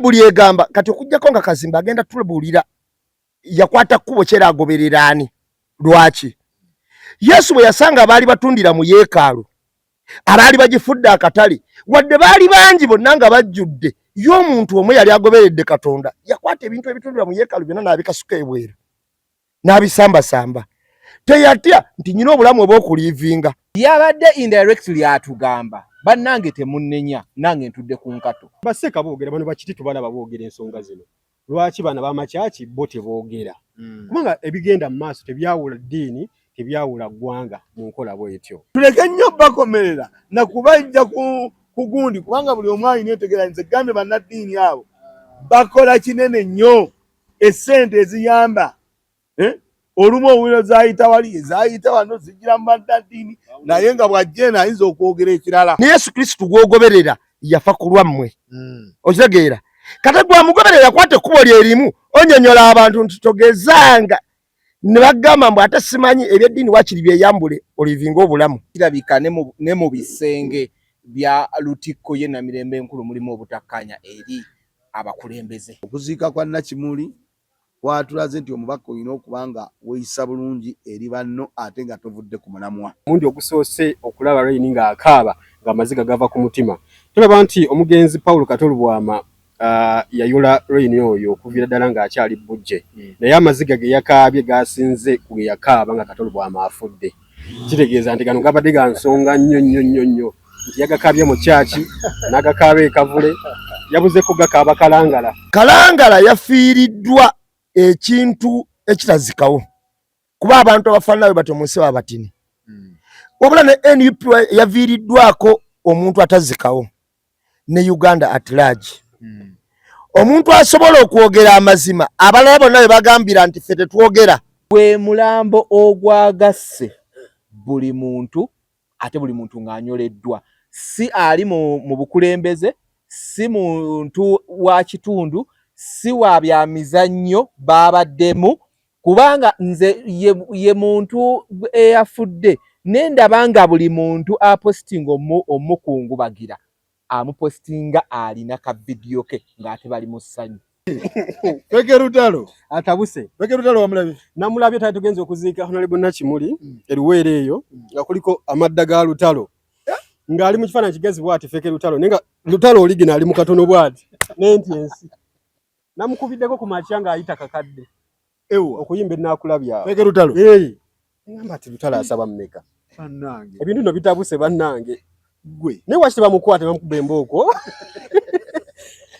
Bayibuli egamba kati okujjako nga Kazimba agenda tulabulira yakwata kkubo kyera agoberera ani lwaki Yesu bwe yasanga abaali batundira mu yeekaalu abaali bagifudde akatale wadde baali bangi bonna nga bajjudde y'omuntu omwe yali agoberedde Katonda yakwata ebintu ebitundira mu yeekaalu byonna n'abikasuka ebweru n'abisambasamba teyatya nti nyina obulamu obw'okuliivinga yabadde indirectly atugamba bannange temunnenya nange ntudde ku nkato baseka boogera bano bakiti tubalaba boogera ensonga zino lwaki bana b'amakyaki bo teboogera kubanga ebigenda mu maaso tebyawula ddiini tebyawula ggwanga mu nkola bwetyo tuleke nnyo bakomerera na kubajja ku gundi kubanga buli omu alina entegeraniza gambe bannaddiini abo bakola kinene nnyo essente eziyamba olumu owuliro zayita wali zayita wano zijira mu bannaddiini naye nga bw'ajja ayinza okwogera ekirala ne Yesu Kristo gwogoberera yafa ku lwammwe okitegeera kate gwamugoberera yakwata ekkubo lye limu onyonyola abantu nti togezanga ne bagamba mbu ate simanyi ebyeddiini wakiri byeyambule olivinga obulamu kirabika ne mu bisenge bya Lutikko ye Namirembe enkulu mulimu obutakkanya eri abakulembeze okuziika kwa Nakimuli watulaze nti omubaka olina okubanga weeyisa bulungi eri banno ate nga tovudde ku mulamwa omundi ogusoose okulaba Rain nga akaaba ng'amaziga gava ku mutima tulaba nti omugenzi Paulo Katolubwama yayola Rain oyo okuviira ddala ng'akyali bujje naye amaziga ge yakaabye gasinze ku ge yakaaba nga Katolubwama afudde kitegeeza nti gano gabadde ga nsonga nnyo nti yagakaabye mu kyaki n'agakaaba ekavule yabuzeko gakaaba Kalangala yafiiriddwa ekintu ekitazikawo kuba abantu abafaananayo batyo mu nsi babatini wabula ne NUP yaviiriddwako omuntu atazikawo ne Uganda at large omuntu asobola okwogera amazima abalala bonna be bagambira nti ffe tetwogera gwe mulambo ogwagasse buli muntu ate buli muntu ng'anyoleddwa si ali mu bukulembeze si muntu wa kitundu si wa bya mizannyo babaddemu kubanga nze ye muntu eyafudde nendaba nga buli muntu apostinga omukungubagira amupostinga alina ka video ke ng'ate bali mu ssanyu Feke Lutalo atabuse Feke Lutalo wamulabye namulabye tali tugenze okuziika Honorable Nakimuli eruweere eyo nga kuliko amadda ga Lutalo ng'ali mu kifaananyi kigezi bw'ati Feke Lutalo nenga Lutalo oligina ali mu katono bw'ati n'enti ensi namukubiddeko ku makya ng'ayita kakadde ewa okuyimba ennakulabya Feke Lutalo ngamba ati Lutalo asaba mmeka bannange ebintu bino bitabuse bannange gwe ne waki tebamukwate bamukuba embooko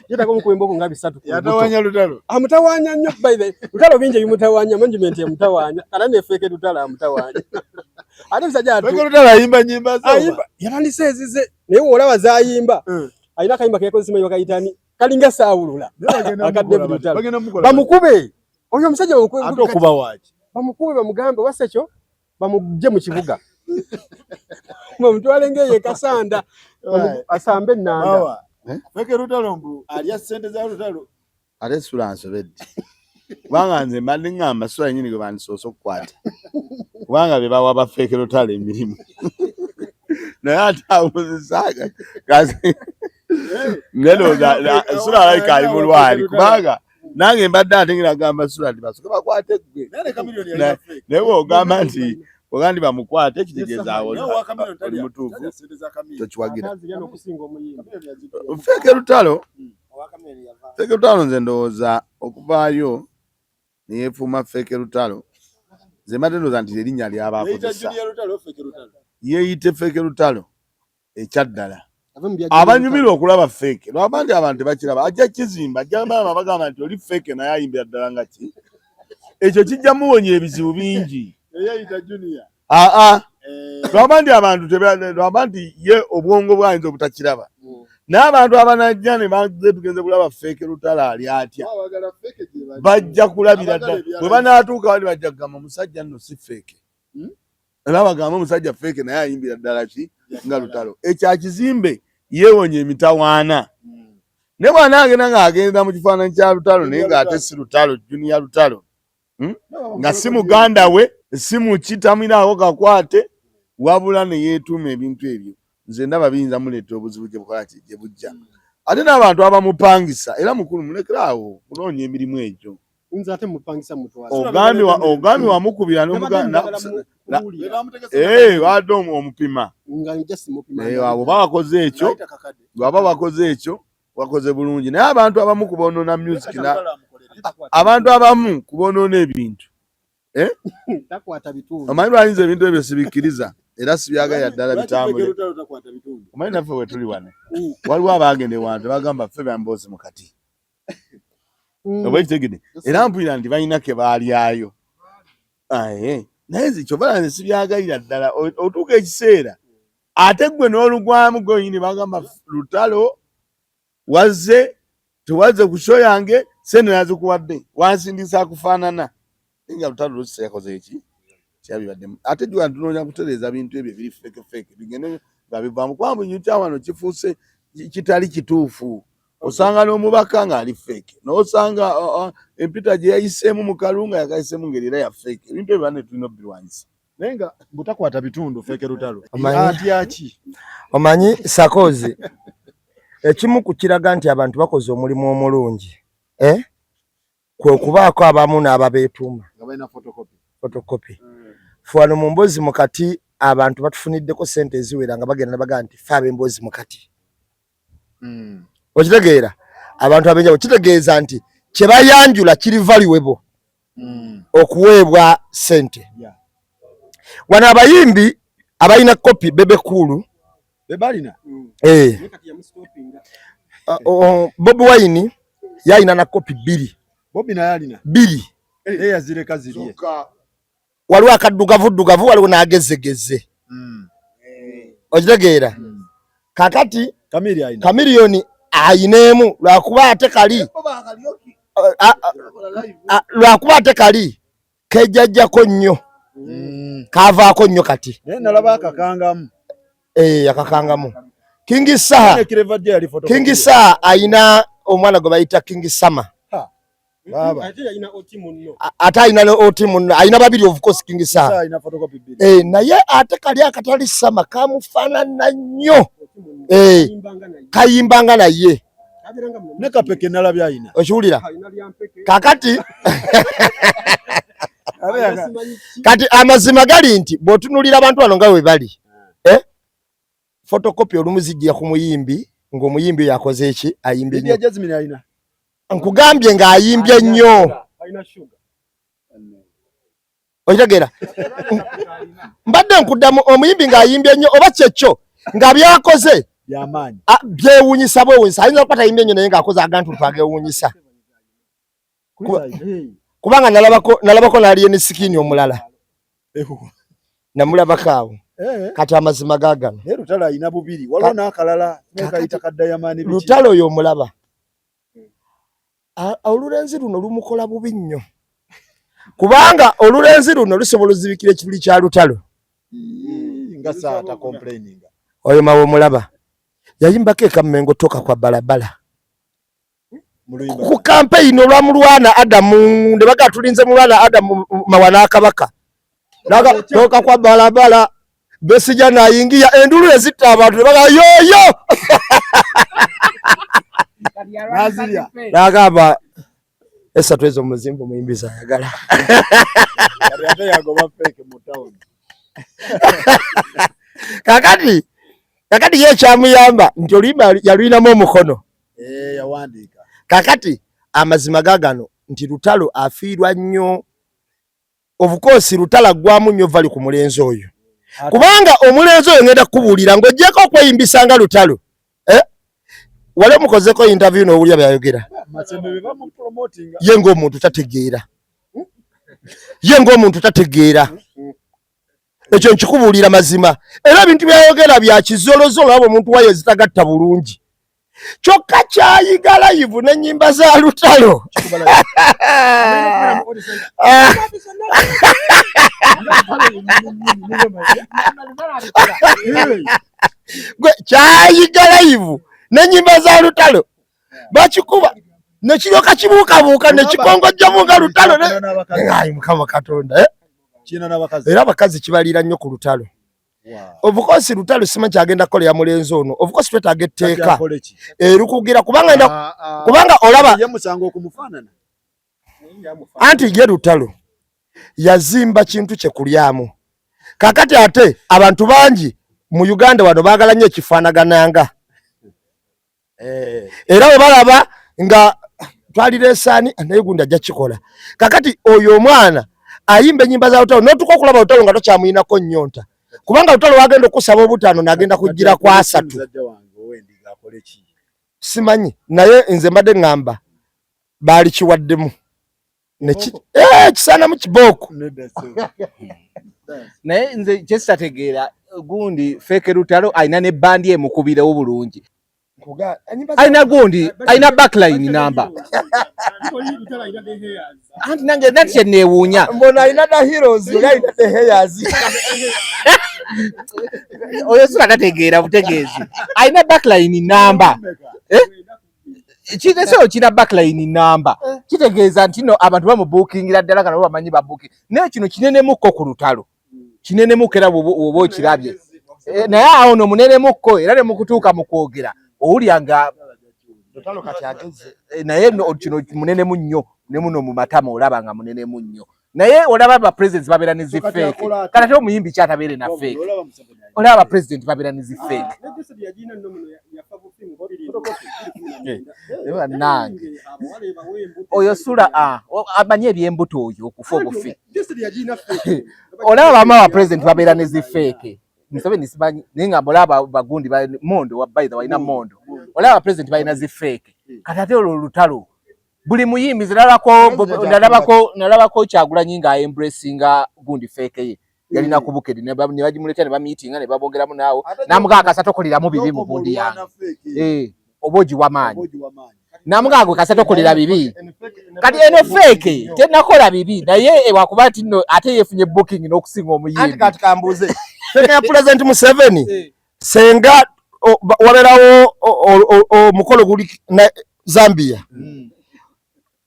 yetako mukuba embooko nga bisatu yatawanya Lutalo amutawanya nnyo by the Lutalo bingi bimutawanya management emutawanya kana ne Feke Lutalo amutawanya ate musajja atu Feke Lutalo ayimba nyimba ayimba yatandise ezize naye olaba zaayimba ayina akayimba keyakozesa bakayitani kalinga saawulula akadde Lutalo bamukube oyo omusajja bamukube ate okuba waaki bamukube bamugambe wasekyo bamugye mu kibuga bamutwale ng'eye Kasanda asambe ennanda Feke Lutalo mbu alya ssente za Lutalo ate sula nsobedde kubanga nze mbadde ngamba sula nnyini gwe bandisoose okukwata kubanga be bawa ba Feke Lutalo emirimu naye ate awuzisaaga kasi nelooza sula alayika ali mu lwali kubanga nange mbadde ate ngiragamba sula nti basooke bakwate ggwe naye bw'ogamba nti ogandi bamukwate kitegeeza awo oli mutuufu tokiwagira Feke Lutalo nze ndowooza okuvaayo neyeefuuma Feke Lutalo nze mbadde ndowooza nti erinnya ly'abaakozesa yeeyite Feke Lutalo ekyaddala abanyumira okulaba Feke lwaba nti abantu tebakiraba ajja kizimba ajja bagamba nti oli Feke naye ayimbira ddala nga ki ekyo kijja muwonya ebizibu bingi lwaba nti abantu lwaba nti ye obwongo bwayinza obutakiraba n'abantu abanajja ne baze tugenze kulaba Feke Lutalo ali atya bajja kulabira ddala bwe banaatuuka bali bajja kugamba omusajja nno si Feke era bagamba omusajja Feke naye ayimbira ddala ki nga Lutalo ekyakizimbe yeewonya emitawaana ne bwana agenda ng'agenda mu kifaananyi kya Lutalo naye ng'ate si Lutalo Junior Lutalo nga si muganda we si mukitamiraako kakwate wabula ne yeetuuma ebintu ebyo nze ndaba biyinza muleeta obuzibu gye bukola ki gye bujja ate n'abantu abamupangisa era mukulu mulekerawo kunoonya emirimu egyo. Nze ate mupangisa mutwala. Ogambye wamukubira wadde omupima. Abo bakoze ekyo. Bwaba bakoze ekyo wakoze bulungi. Naye abantu abamu kubonoona music abantu abamu kubonoona ebintu. Takwata bitundu. Amanyi lwayinza ebintu ebyo sibikkiriza era sibyagala ddala bitambule. Amanyi naffe we tuli wano. Waliwo abaagenda ewantu bagamba ffe bambozi mu kati. Oba ekitegedde era mpulira nti balina ke baalyayo. Naye nze kyova nze sibyagalira ddala otuuka ekiseera ate ggwe n'olugwamu gonyini bagamba lutalo wazze tewazze ku show yange sente nazikuwadde wansindisa kufaanana nga lutalo lusi yakoze eki kyabibaddemu ate jwa ntunoonya kutereeza bintu ebyo biri feke bigende nga bivaamu kwambu nyuta wano kifuuse kitali kituufu. Osanga n'omubaka ng'ali feke n'osanga empita gye yayiseemu mu kalunga yakayiseemu ngeri era ya feke. Ebintu ebyo banne tulina obirwanyisa naye nga butakwata bitundu feke lutalo atyaki. Omanyi Sakozi ekimu ku kiraga nti abantu bakoze omulimu omulungi kwe kubaako abamu n'ababeetuuma photocopy. Fuwano mu Mbozi mu kati abantu batufuniddeko sente eziwera nga bagenda bagaa nti fe ab'Embozi mu kati. Okitegeera abantu abenjawulo kitegeeza nti kye bayanjula kiri valuable okuweebwa sente. Wano abayimbi abalina kopi Bebe Cool bebalina Bobi Wine yalina na kopi 2. Bobi na yalina 2 yazireka zirye. Waliwo akaddugavu n'agezegeze. Okitegeera kakati Chameleone ayinemu lwakuba ate kali kejjajjako nnyo kavaako nnyo kati nalaba akakangamu akakangamu. King Saha ayina omwana gwe bayita King Sama ate ayina oti munno ayina babiri of course King Saha naye ate kali akatali Sama kamufaanana nnyo kayimbanga naye ne kapeke nalabya ayina okiwulira kakati kati amazima gali nti bw'otunulira abantu wano nga we bali photocopy olumu zijja ku muyimbi ng'omuyimbi oyo akoze eki ayimbye nnyo. Nkugambye ng'ayimbye nnyo okitegeera mbadde nkuddamu omuyimbi ng'ayimbye nnyo oba kyekyo nga byakoze byewuunyisa bwewuunyisa ayinza okuba tayimbye nnyo naye ng'akoze agantu twagewuunyisa kubanga nalabako n'aliye ne sikini omulala namulabako awo. Kati amazima gaagano Lutalo ayina bubiri waliwo n'akalala nekayita kaddayamani biki Lutalo oyo omulaba olulenzi luno lumukola bubi nnyo kubanga olulenzi luno lusobola ozibikira ekibuli kya Lutalo nga saata complaining oyo mawe omulaba yayimbako ekammengo toka kwa balabala ku campaign olwamulwana Adamu ne baga tulinze mulwana Adamu mawana kabaka naga toka kwa balabala Besija nayingia endulu ezita abantu baga yoyo naziya nagamba esa twezo muzimbo muyimbiza yagala ate yagoba fake mu town kakati ye kyamuyamba nti oluyimba yaluyinamu omukono yawandika kakati amazima gagano nti Lutalo afiirwa nnyo of course Lutalo gwamu nnyo vali ku mulenzi oyo kubanga omulenzi oyo ngenda kubuulira ng'ojjeko okweyimbisa nga Lutalo wali omukozeko interview n'owulya byayogera ye ng'omuntu tategeera ekyo nkikubuulira mazima era ebintu byayogera bya kizolozolo abo omuntu wayo zitagatta bulungi kyokka kyayiga live n'ennyimba za Lutalo gwe kyayiga live n'ennyimba za Lutalo bakikuba nekiryoka kibuukabuuka nekikongojjamu nga Lutalo ayi Mukama Katonda kina n'abakazi era abakazi kibaliira nnyo ku Lutalo of course Lutalo sima kyagenda kola ya mulenzi ono of course twetaaga etteeka erukugira kubanga olaba yamusango okumufaanana anti ye Lutalo yazimba kintu kye kulyamu kakati ate abantu bangi mu Uganda wano baagala nnyo ekifaanagananga era we balaba nga twalira esaani naye gundi ajja kikola kakati oyo omwana ayimba ennyimba za Lutalo n'otuka okulaba Lutalo nga tokyamuyinako nnyonta kubanga Lutalo wagenda okusaba obutaano n'agenda kujjira ku 3 simanyi naye nze mbadde ngamba baali kiwaddemu kisaanamu kibooko naye nze kyesitategeera gundi feke Lutalo alina ne bandi emukubirewo bulungi alina gundi alina backline namba anti nange nati kyenneewuunya mbona alina da heroes era alina the hairs oyo sula tategeera butegeezi alina backline namba kiresewo kina backline namba kitegeeza nti no abantu bamubuukingira ddala kana bamanyi babuuki naye kino kinenемukko ku Lutalo kinenемukko era bw'oba okirabye naye awo no munenемukko era ne mukutuuka mu kwogera owulya nga Lutalo kati ageze naye kino munenemu nnyo ne muno mu matama olaba nga munenemu nnyo naye olaba ba presidents babeera ne zifeeke kati ate omuyimbi kyatabeere na feeke olaba ba president babeera ne zifeeke nange oyo sula amanyi ebyembuto oyo okufa obufi olaba bama ba president babeera ne zifeeke Museveni simanyi naye nga olaba bagundi mondo by the way na mondo olaba president balina zifeeke kati ate olwo Lutalo buli muyimbi nalabako Kyagulanyi nga embracinga gundi feeke ye yalina kubukedi ne bagimuleeta ne bamiitinga ne babogeramu naawo namugaa kasatu okoleramu bibi mu gundi yange obogi w'amaanyi namugaa gwe kasatu okolera bibi kati eno feeke tenakola bibi naye ewakuba nti nno ate yeefunye booking n'okusinga omuyimbi anti kati kambuuze feeke ya President Museveni senga wabeerawo omukolo guli na Zambia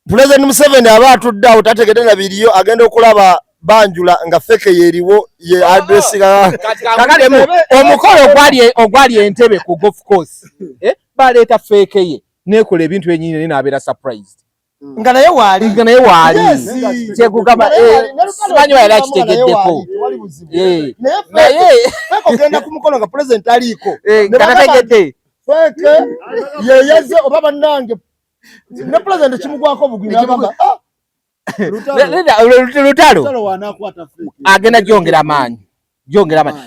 President Museveni aba atudde awo tategedde na biriyo agenda okulaba Banjula nga feke yeriwo ye address kakati omukolo ogwali Entebbe ku golf course baleeta feke ye nekola ebintu enyinyi ne nabeera surprised nga naye waali kyekugamba simanyi wayala kitegeddeko naye feke ogenda ku mukolo nga president aliiko katategedde feke yeyeze oba bannange ne president kimugwako obugwi n'agamba Lutalo agenda gyongera amaanyi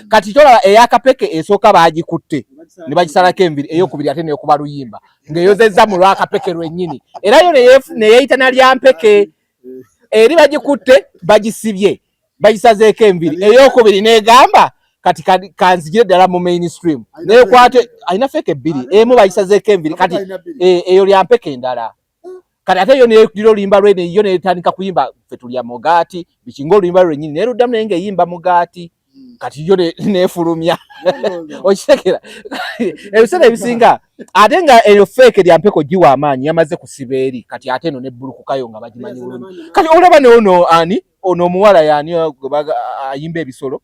kati tolaba eyakapeke esooka baagikutte ne bagisalako enviri eyokubiri ate neyokuba luyimba ng'eyozezza mu lwakapeke lwennyini era yo neyeyita na lyampeke eri bagikutte bagisibye bagisazeeko enviri eyokubiri negamba kati kanzigire ddala mu mainstream nekwate alina feke bbiri emu bagisazeeko enviri kati eyo lyampeke endala kati ate yo nedira oluyimba lwene yo netandika kuyimba ffe tulya mugaati bikinga oluyimba lwennyini neruddamu naye ng'eyimba mugaati kati yo nefulumya okitegera ebiseera ebisinga ate nga eyo feeke lyampeko giwa amaanyi yamaze kusiba eri kati ate eno nebbulukukayo nga bagimanyi bulungi kati olaba neono ani ono omuwala yani ayimba ebisolo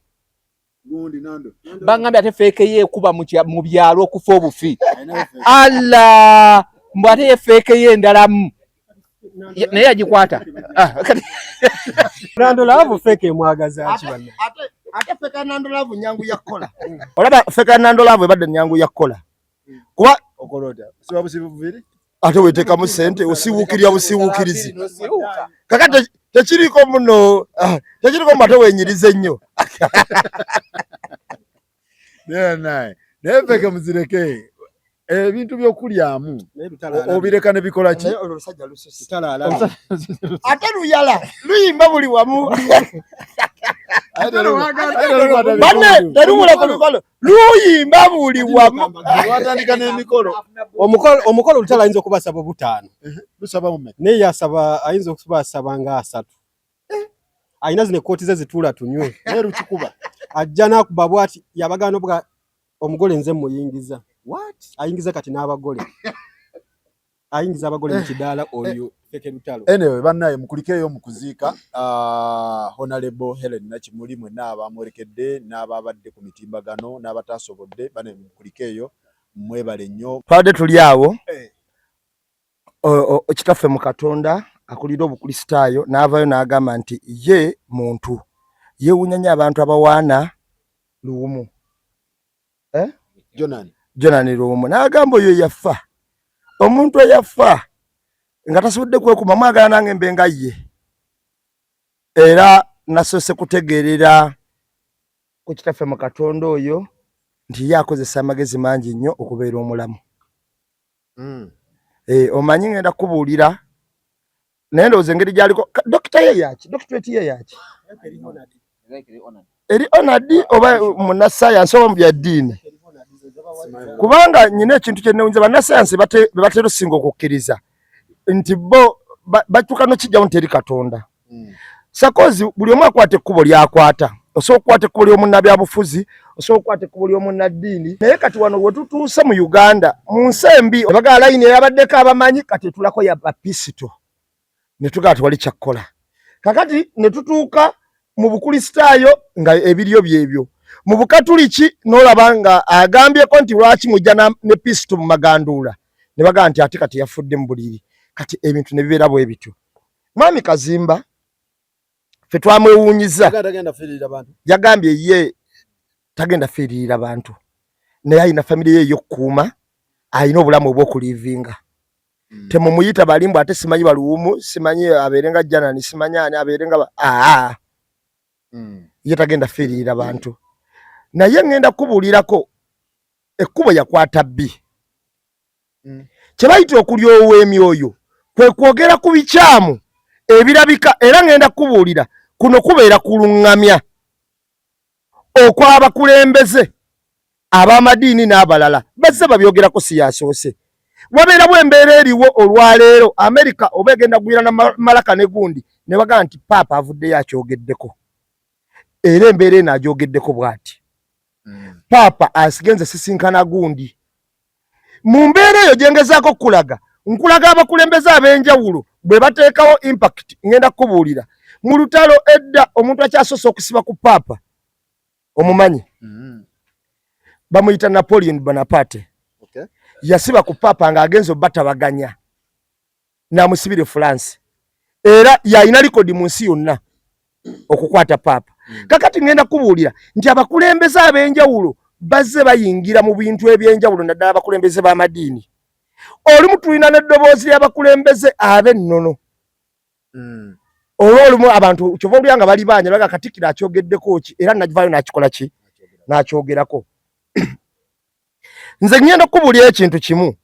bangambye ate feeke ye ekuba mu byalo okufa obufi alla mbw ate ye feeke ye endalamu naye yagikwata Nandolaavu feke emwagaza ki banna ate feke Nandolaavu nyangu yakkola olaba feke Nandolaavu ebadde nyangu yakkola kuba okolota siba busibuviri ate weteekamu ssente osiwuukirya busiwuukirizi kakati tekiriko muno tekiriko mu ate wenyirize nnyo naye feke muzireke ebintu byokulyamu obireka ne bikola ki ate luyala luyimba buli wamu banne terumula ku mikolo luyimba buli wamu watandika n'emikolo omukolo Lutalo ayinza okubasaba obutaano lusaba mume naye yasaba ayinza okubasaba nga 3 ayina zino ekkooti ze zituula tunywe naye lukikuba ajja n'akuba bw'ati yabagaana obwa omugole nze muyingiza ayingiza kati n'abagole ayingiza abagole mu kidaala oyo Feke Lutalo. Anyway, bannaye mukulikeyo mu kuziika Honorable Helen Nakimuli mwenna abamwerekedde n'ababadde ku mitimbagano n'abataasobodde bane mukulikeyo mwebale nnyo. Twade tuli awo kitaffe mu Katonda akulira obukristaayo n'avaayo n'agamba nti ye muntu yeewuunya abantu abawaana luwumu. Jonani luwumu n'agamba oyo yafa. Omuntu eyafa nga tasobodde kwekuuma mwagala nange mbenga ye. Era nasose kutegeerera ku kitaffe mu Katonda oyo nti ye akozesa amagezi mangi nnyo okubeera omulamu. Omanyi ngenda kubuulira naye ndowooza engeri gy'aliko dokita ye yaki doctorate ye yaki eri onadi oba munnasayansi oba mu byaddiini. Kubanga nyina ekintu kye newunza bannasayansi batera osinga okukkiriza nti bo batuuka n'okijjawo nti eri Katonda. Sakozi buli omu akwata ekkubo lyakwata. Osobola okukwata ekkubo ly'omunnabyabufuzi, osobola okukwata ekkubo ly'omunnaddiini. Naye kati wano we tutuuse mu Uganda mu nsi embi bagala layini erabaddeko abamanyi kati etulako ya bapisito ne tugala tewali kyakkola. Kakati ne tutuuka mu bukristaayo nga ebiryo byebyo. Mu Bukatuliki n'olaba nga agambyeko nti lwaki mujja ne pisito mu maganduula ne bagamba nti ate kati yafudde mu buliri. Kati ebintu ne bibeera bwe bityo. Mwami Kazimba ffe twamwewuunyiza yagambye ye tagenda fiiririra bantu naye alina famire ye ey'okkuuma alina obulamu obw'okulivinga. Temumuyita balimbu ate simanyi baluwumu simanyi abeerenga Janani simanyi ani abeerenga ye tagenda fiiririra bantu. Naye ngenda kubuulirako ekkubo yakwata bbi. Kye bayita okulya ow'emyoyo kwe kwogera ku bikyamu ebirabika era ngenda kubuulira kuno kubeera kuluŋŋamya okw'abakulembeze ab'amadiini n'abalala bazze babyogerako si yasoose. Wabeera bw'embeera eriwo olwaleero Amerika oba egenda gwira na Malaka ne gundi ne bagamba nti paapa avuddeyo akyogeddeko. Era embeera eno agyogeddeko bw'ati. Paapa asigenze sisinkana gundi. Mu mbeera eyo gye ngezaako okulaga nkulaga abakulembeze ab'enjawulo bwe bateekawo impact ngenda kubuulira. Mu lutalo edda omuntu akyasoose okusiba ku paapa omumanyi bamuyita Napoleon Bonaparte. Yasiba ku paapa ng'agenza obbatabaganya n'amusibira France. Era yalina likodi mu nsi yonna okukwata paapa. Kakati ngenda kubuulira nti abakulembeze ab'enjawulo bazze bayingira mu bintu eby'enjawulo naddala abakulembeze b'amadiini. Olumu tulina n'eddoboozi ly'abakulembeze ab'ennono. Olumu abantu kyova olya nga bali banja baga Katikkiro akyogeddeko ki era nagivaayo n'akikola ki n'akyogerako. Nze ngenda kubuulira ekintu kimu.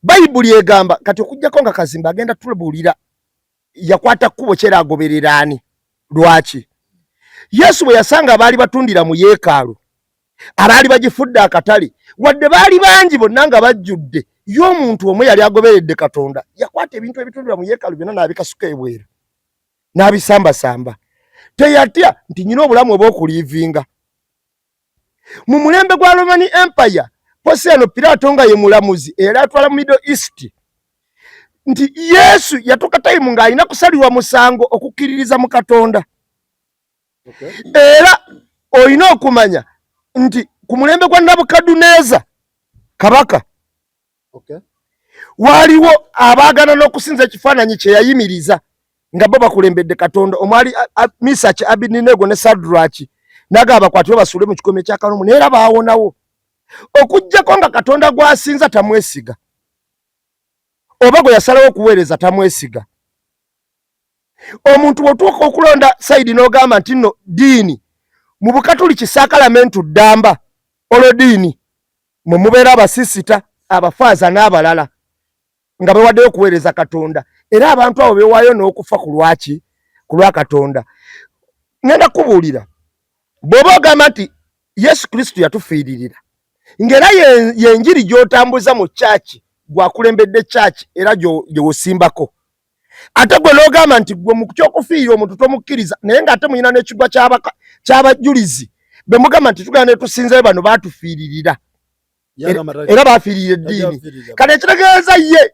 Bayibuli egamba kati okuggyako nga Kazimba agenda tubuulira yakwata kkubo kyera agoberera ani lwaki. Yesu bwe yasanga baali batundira mu yeekaalu abaali bagifudde akatale wadde baali bangi bonna nga bajjudde y'omuntu omwe yali agoberedde Katonda yakwata ebintu ebitundira mu yeekaalu byonna n'abikasuka ebweru n'abisambasamba. Teyatya nti nyina obulamu obw'okuliivinga. Mu mulembe gwa Roman Empire Ponsiano Pilato nga ye mulamuzi era atwala mu Middle East nti Yesu yatuuka tayimu ng'alina kusalirwa musango okukkiririza mu Katonda. Era olina okumanya nti ku mulembe gwa Nabukadduneeza kabaka waaliwo abaagana n'okusinza ekifaananyi kye yayimiriza nga bo bakulembedde Katonda omwali Misaki Abidinego ne Sadraki n'agamba bakwatibwe basuule mu kikomye kya Kalomu naye era baawonawo. Okuggyako nga Katonda gw'asinza tamwesiga oba gwe yasalawo okuweereza tamwesiga. Omuntu bw'otuuka okulonda sayidi n'ogamba nti nno diini mu Bukatuliki Saakalamentu ddamba olwo diini mwe mubeera abasisita abafaaza n'abalala nga bewaddeyo okuweereza Katonda era abantu abo beewaayo n'okufa ku lwaki ku lwa Katonda. Ngenda kubuulira bw'oba ogamba nti Yesu Kristo yatufiiririra ng'era yenjiri gy'otambuza mu kyaki gwakulembedde kyaki era gy'osimbako. Ate gwe n'ogamba nti gwe mu kyokufiirira omuntu tomukkiriza naye ng'ate muyina n'ekigwa ky'abajulizi be mugamba nti tugenda ne tusinzayo bano baatufiiririra era baafiirira eddiini. Kati ekitegeeza ye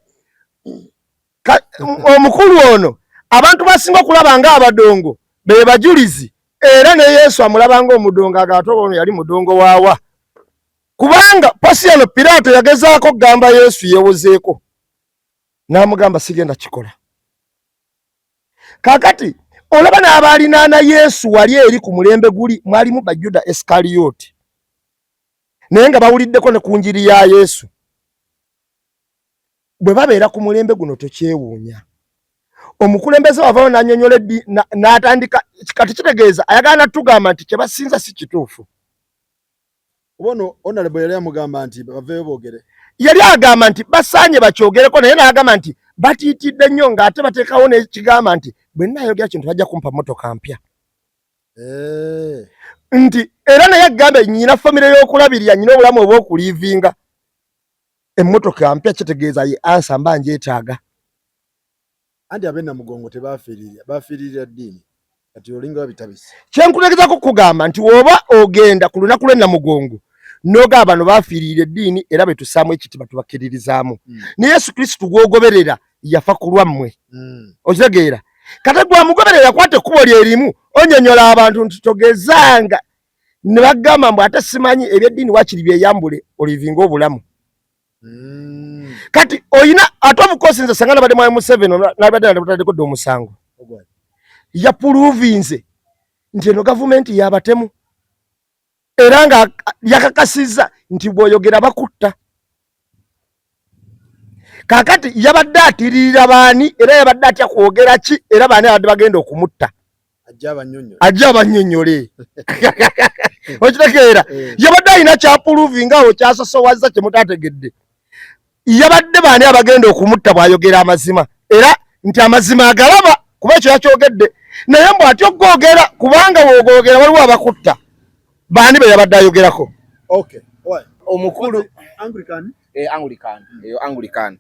omukulu ono abantu basinga okulaba nga abadongo be bajulizi era ne Yesu amulaba nga omudongo agato ono yali mudongo waawa kubanga Pasiyano Pilato yagezaako okugamba Yesu yewozeeko n'amugamba sigenda kikola. Kakati olaba n'abalinaana Yesu wali eri ku mulembe guli mwalimu Bajuda Iskariyoti naye nga bawuliddeko ne ku njiri ya Yesu. Bwe babeera ku mulembe guno tokyewuunya. Omukulembeze wavaayo n'annyonnyola n'atandika kati kitegeeza ayagala natugamba nti kye basinza si kituufu. Ono Honorable yali amugamba nti baveeyo boogere. Yali agamba nti basaanye bakyogereko naye n'agamba nti batiitidde nnyo ng'ate bateekawo n'ekigamba nti bwe nnaayogera kintu bajja kumpa mmotoka mpya. Nti era naye agambe nnyina famire y'okulabirira nnyina obulamu obw'okuliivinga. Emmotoka mpya kitegeeza ye ansa mba njeetaaga. Anti ab'e Mugongo bafiiririra ddiini kati olinga babitabise. Kyenkutegeezako kugamba nti woba ogenda ku lunaku lw'e Namugongo n'ogamba bano baafiirira eddiini era betusaamu ekitiibwa tubakkiririzaamu. Ne Yesu Kristo gw'ogoberera yafa ku lwammwe. Okitegeera kate gwamugoberera yakwata ekkubo lye limu onnyonnyola abantu nti togezanga ne bagamba mbu ate simanyi ebyeddiini waakiri byeyambule olivinga obulamu. Kati oyina ate obukosi nze sanga nabadde mwayi Museveni n'abadde nabutaddeko dde omusango yapuluvinze nti eno gavumenti yabatemu era nga yakakasizza nti bw'oyogera bakutta. Kakati yabadde atiririra baani era yabadde atya kwogera ki era baani abadde bagenda okumutta ajja abannyonnyole. Okitegeera yabadde alina kyapuluvinga awo kyasosowaza kye mutaategedde. Yabadde baani abagenda okumutta bw'ayogera amazima era nti amazima agalaba kuba ekyo yakyogedde naye mbw atyo gwogera kubanga bw'ogogera waliwo abakutta baani be yabadde ayogerako. Omukulu Anglican.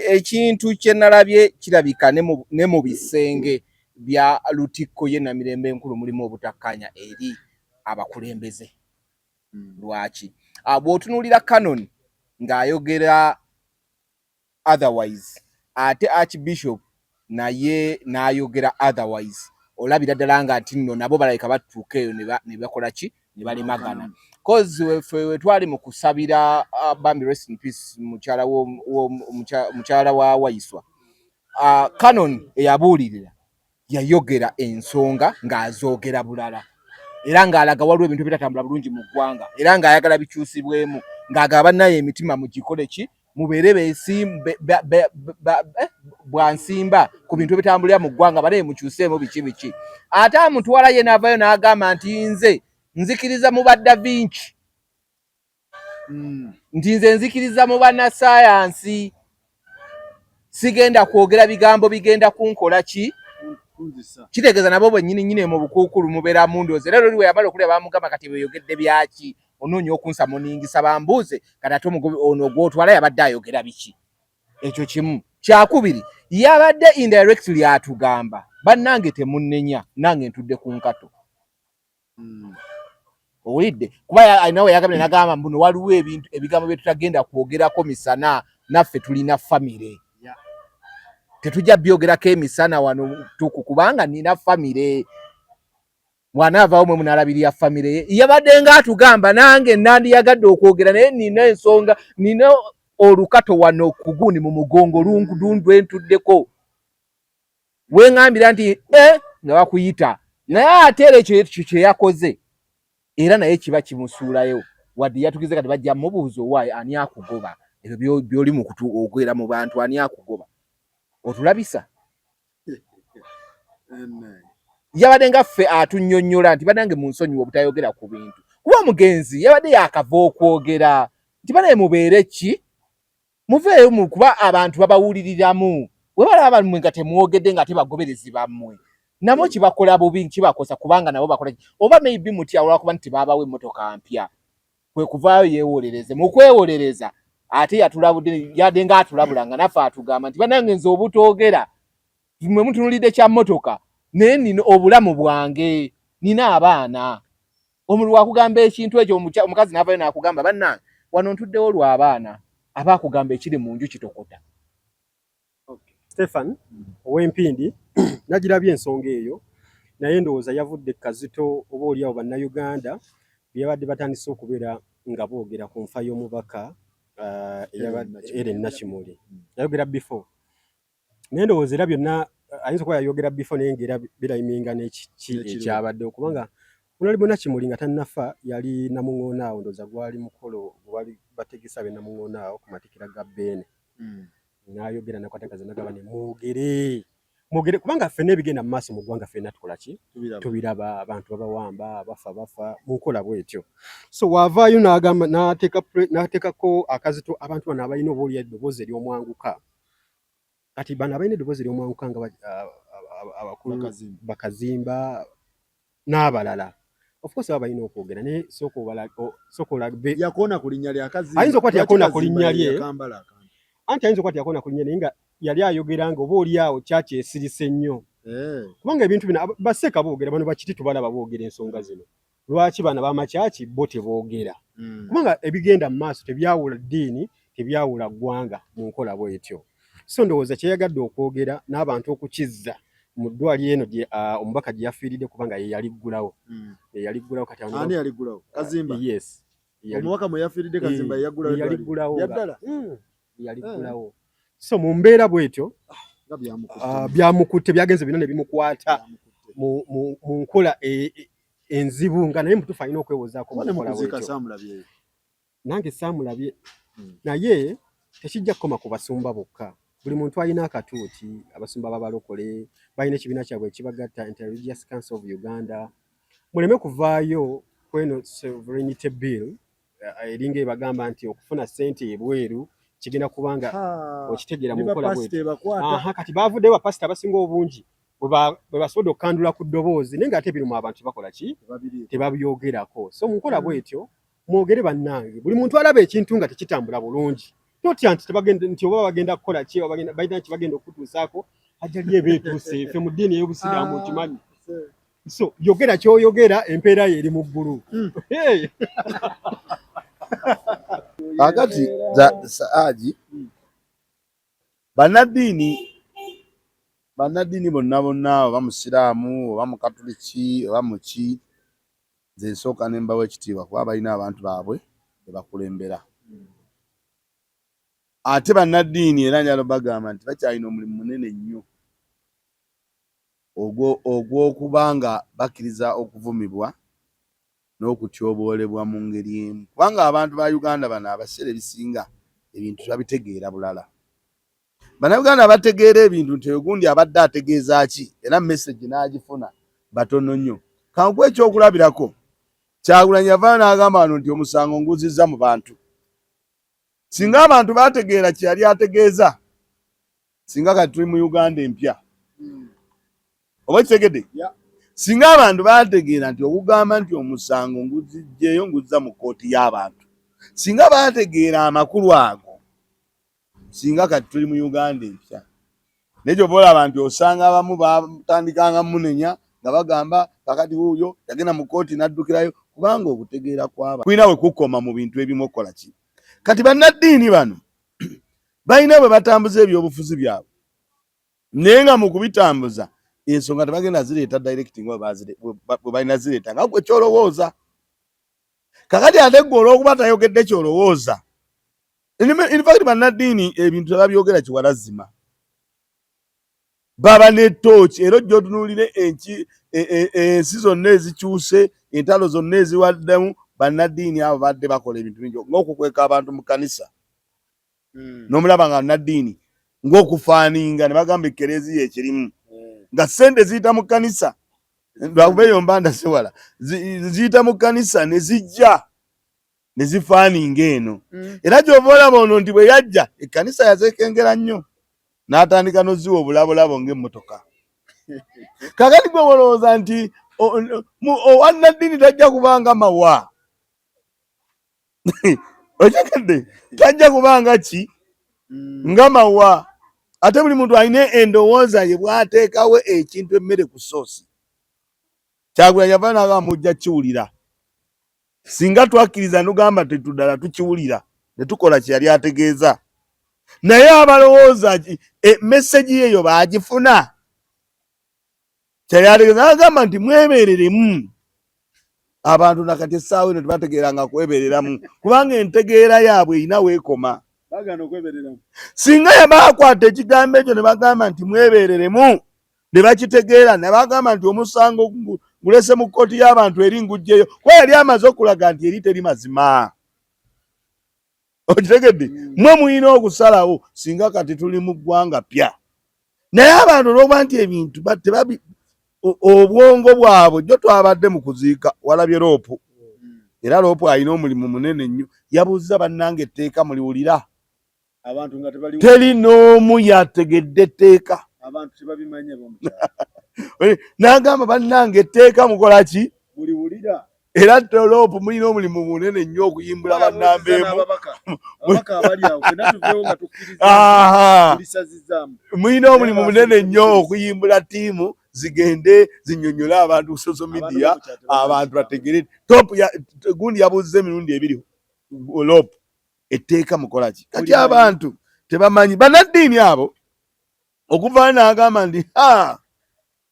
Ekintu kye nalabye kirabika ne mu bisenge bya Lutikko ye Namirembe enkulu mulimu obutakkanya eri abakulembeze. Lwaki? Bw'otunuulira Canon ng'ayogera otherwise ate Archbishop naye n'ayogera otherwise olabira ddala nga ati nno nabo balayika batuuka eyo ne bakola ki ne balemagana. Cause we twali mu kusabira Bambi rest in peace mukyala wa Waiswa. Canon eyabuulirira yayogera ensonga ng'azoogera bulala era ng'alaga waliwo ebintu ebitatambula bulungi mu ggwanga era ng'ayagala bikyusibwemu ng'agaba naye emitima mu gikole ki mubeere bwansimba ku bintu ebitambulira mu ggwanga bale mukyuseemu biki. Ate amutwala ye n'avaayo n'agamba nti nze nzikiriza mu badda Vinci nti nze nzikiriza mu bannasayansi sigenda kwogera bigambo bigenda kunkola ki kitegeeza nabo bwennyini mu bukuukulu mubeera mundoozi. Era lwe yamala okuleba bamugamba kati bweyogedde byaki onoonya okunsamuningisa bambuuze kati ate ono gw'otwala yabadde ayogera biki. Ekyo kimu. Kyakubiri yabadde indirectly atugamba bannange temunnenya nange ntudde ku nkato. Owulidde kuba alina we yagambye n'agamba mbuno waliwo ebintu ebigambo bye tutagenda kwogerako misana naffe tulina famire. Tetujja byogerako emisana wano tuku kubanga nina famire. Mwana avaawo mwe munaalabirira famire ye yabadde ng'atugamba nange nandiyagadde okwogera naye nina ensonga nina olukato wano kuguni mu mugongo lunkudundwe ntuddeko weŋŋambira nti nga bakuyita naye ate era ekyo kye yakoze era naye kiba kimusuulayo wadde yatugize kati bajja mubuuza owaayo ani akugoba ebyo by'oli mu ogwera mu bantu ani akugoba otulabisa. Yabadde nga ffe atunnyonnyola nti banange munsonyiwa obutayogera ku bintu kuba omugenzi yabadde yakava okwogera nti banaye mubeere ki muveeyo mu kuba abantu babawuliriramu we balaba mmwe nga temwogedde nga tebagoberezi bammwe nabo kibakola bubi kibakosa kubanga nabo bakola oba maybe mutya olwakuba nti baabawo emmotoka mpya kwe kuvaayo yeewolereze mu kwewolereza ate yatulabudde yadde nga atulabulanga naffe atugamba nti banange nze obutoogera mmwe mutunulidde kya mmotoka naye nina obulamu bwange nina abaana omuli wakugamba ekintu ekyo omukazi n'avaayo n'akugamba bannange wano ntuddewo lw'abaana abaakugamba ekiri mu nju kitokota Stefan ow'Empindi nagirabye ensonga eyo naye ndowooza yavudde Kazito oba oli awo bannayuganda byabadde batandise okubeera nga boogera ku nfa y'omubaka Ellen Nakimuli yayogera before naye ndowooza era byonna ayinza okuba yayogera before naye ng'era birayiminga n'ekiki ekyabadde okubanga Honorable Nakimuli nga tannafa yali Namuŋŋoona awo ndowooza gwali mukolo gwali bategesa be Namuŋŋoona awo ku matikira ga Beene n'ayogera nakwatagaza nagamba ne mwogere kubanga ffenna ebigenda mu maaso mu ggwanga ffenna tukola ki tubiraba abantu babawamba bafa mu nkola bwetyo so wavaayo n'agamba n'ateekako akazito abantu bano abalina oba olya eddoboozi ery'omwanguka kati bano abalina eddoboozi ery'omwanguka nga abakulu bakazimba n'abalala of course baba balina okwogera naye sooka olabe yakoona ku linnya lya Kazimba ayinza okuba yakoona ku linnya lye anti ayinza okuba yakoona ku linnya lye nga yali ayogera nga oba oli awo kyaki esirise nnyo kubanga ebintu bino baseka boogera bano bakiti tubalaba boogera ensonga zino lwaki bana bamakyaki bo teboogera kubanga ebigenda mu maaso tebyawula ddiini tebyawula ggwanga mu nkola bwetyo so ndowooza kyeyagadde okwogera n'abantu okukizza mu ddwali eno omubaka gye yafiiridde kubanga ye yaliggulawo kati ani yaliggulawo Kazimba yes omubaka mwe yafiiridde Kazimba yaliggulawo so mu mbeera bwetyo byamukutte byagenze bino ne bimukwata mu nkola enzibu nga naye mutuufu alina okwewozaako mu nkola bwetyo nange saamulabye naye tekijja kukoma ku basumba bokka buli muntu alina akatuuti abasumba b'abalokole balina ekibiina kyabwe ekibagatta Interreligious Council of Uganda muleme kuvaayo kweno sovereignty bill eringa ebagamba nti okufuna ssente ebweru kigenda kubanga okitegeera mu nkola bwetyo kati baavuddeyo bapasita abasinga obungi bwe basobodde okukandula ku ddoboozi naye ng'ate biri mu abantu tebakola ki tebabyogerako so mu nkola bwetyo mwogere bannange buli muntu alaba ekintu nga tekitambula bulungi totya nti oba bagenda kukola ki balina kibagenda okutuusaako ajjali ebeetuuse ffe mu ddiini ey'obusiraamu kimanyi so yogera kyoyogera empeera ye eri mu ggulu kakati Saaji bannaddiini bonna oba musiraamu oba mukatuliki oba muki nze nsooka ne mbawa ekitiibwa kuba balina abantu baabwe bebakulembera ate bannaddiini era njalo bagamba nti bakyalina omulimu munene nnyo ogw'okuba nga bakkiriza okuvumibwa n'okutyoboolebwa mu ngeri emu kubanga abantu ba Uganda bano abaseera ebisinga ebintu babitegeera bulala bannayuganda bategeera ebintu nti ogundi abadde ategeeza ki era message n'agifuna batono nnyo kankuwa ekyokulabirako Kyagulanyi yavaayo n'agamba wano nti omusango nguzizza mu bantu singa abantu bategeera kye yali ategeeza singa kati tuli mu Uganda empya oba kitegedde singa abantu bategeera nti okugamba nti omusango nguzijjeyo nguzza mu kkooti y'abantu singa bategeera amakulu ago singa kati tuli mu Uganda empya naye gy'oba olaba nti osanga abamu batandikanga munenya nga bagamba kakati wuuyo yagenda mu kkooti n'addukirayo kubanga okutegeera kw'aba kulina we kukoma mu bintu ebimu okukola ki kati bannaddiini bano balina bwe batambuza ebyobufuzi byabwe naye nga mu kubitambuza ensonga tebagenda zireeta directing bwe balina zireeta nga gwe kyolowooza kakati ate gwe olw'okuba tayogedde kyolowooza in fact bannaddiini ebintu tebabyogera kiwalazima baba ne tooki era ojja otunuulire ensi zonna ezikyuse entalo zonna eziwaddemu bannaddiini abo badde bakola ebintu bingi ng'okukweka abantu mu kkanisa n'omulaba nga bannaddiini ng'okufaaninga ne bagamba ekkereziya ekirimu nga ssente ziyita mu kkanisa lwakubeeyomba ndasewala ziyita mu kkanisa ne zijja ne zifaaninga eno era gy'oba olaba ono nti bwe yajja ekkanisa yazeekengera nnyo n'atandika n'oziwa obulabolabo ng'emmotoka kakati gwe olowooza nti owannaddiini tajja kubanga mawa okikedde tajja kubanga ki nga mawa ate buli muntu alina endowooza ye bw'ateekawo ekintu emmere ku soosi Kyagulanyi yavaayo n'agamba mujja kiwulira singa twakkiriza nugamba tetuddala tukiwulira ne tukola kye yali ategeeza naye abalowooza message eyo baagifuna. Kyayategeeza agamba nti mwebeereremu. Abantu nakati essaawa eno tebategeeranga kwebeereramu kubanga entegeera yaabwe erina weekoma. Singa yabaakwata ekigambo ekyo ne bagamba nti mwebeereremu ne bakitegeera ne bagamba nti omusango gulese mu kkooti y'abantu eri ngugjeyo kuba yali amaze okulaga nti eri teri mazima. Okitegedde? Mwe mulina okusalawo singa kati tuli mu ggwanga pya. Naye abantu olwokuba nti ebintu obwongo bwabwe jjo twabadde mu kuziika walabye loopu. Era loopu alina omulimu munene nnyo. Yabuuza bannange etteeka muliwulira. Abantu nga tebali teri n'omu yategedde etteeka. Abantu tebabimanye n'agamba bannange etteeka mukola ki? Muliwulira. Era loopu mulina omulimu munene nnyo okuyimbula bannambeemu. Mulina omulimu munene nnyo okuyimbula ttiimu zigende zinyonyole abantu ku social media abantu bategere. Gundi yabuuziza emirundi ebiri loopu etteeka mukola ki? Kati abantu tebamanyi. Bannaddiini abo okuvayo n'agamba nti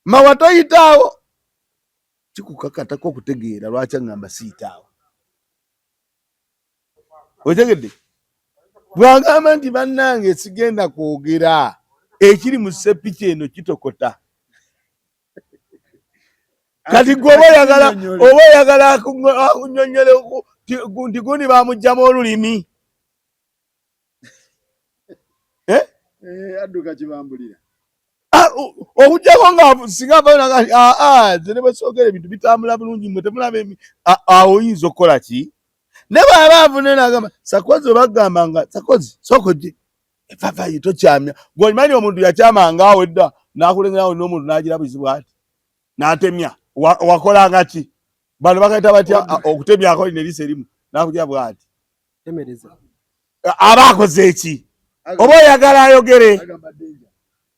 mawa toyitaawo. Kikukakatako okutegeera lwaki aŋŋamba siyitaawo. Otegedde? Bw'agamba nti bannange sigenda kwogera ekiri mu seppiki eno kitokota. Kati gwe oba oyagala akunyonyole nti gundi bamugyamu olulimi. Adduka kibambulira. Okujjako nga singa nze ne bwesoogera ebintu bitambula bulungi mwe temulaba awo oyinza okukola ki? Ne bw'aba avune n'agamba Sakozi bagamba nga Sakozi sooka ojje evavayo tokyamya. Gw'omanyi omuntu yakyamanga awo edda n'akulengerawo n'omuntu n'agirabuzibwa ati n'atemya. Wakolanga ki? Bano bakaita batya okutemyako lino eriiso erimu n'akutya bw'ati. Aba akoze eki? Oba oyagala ayogere?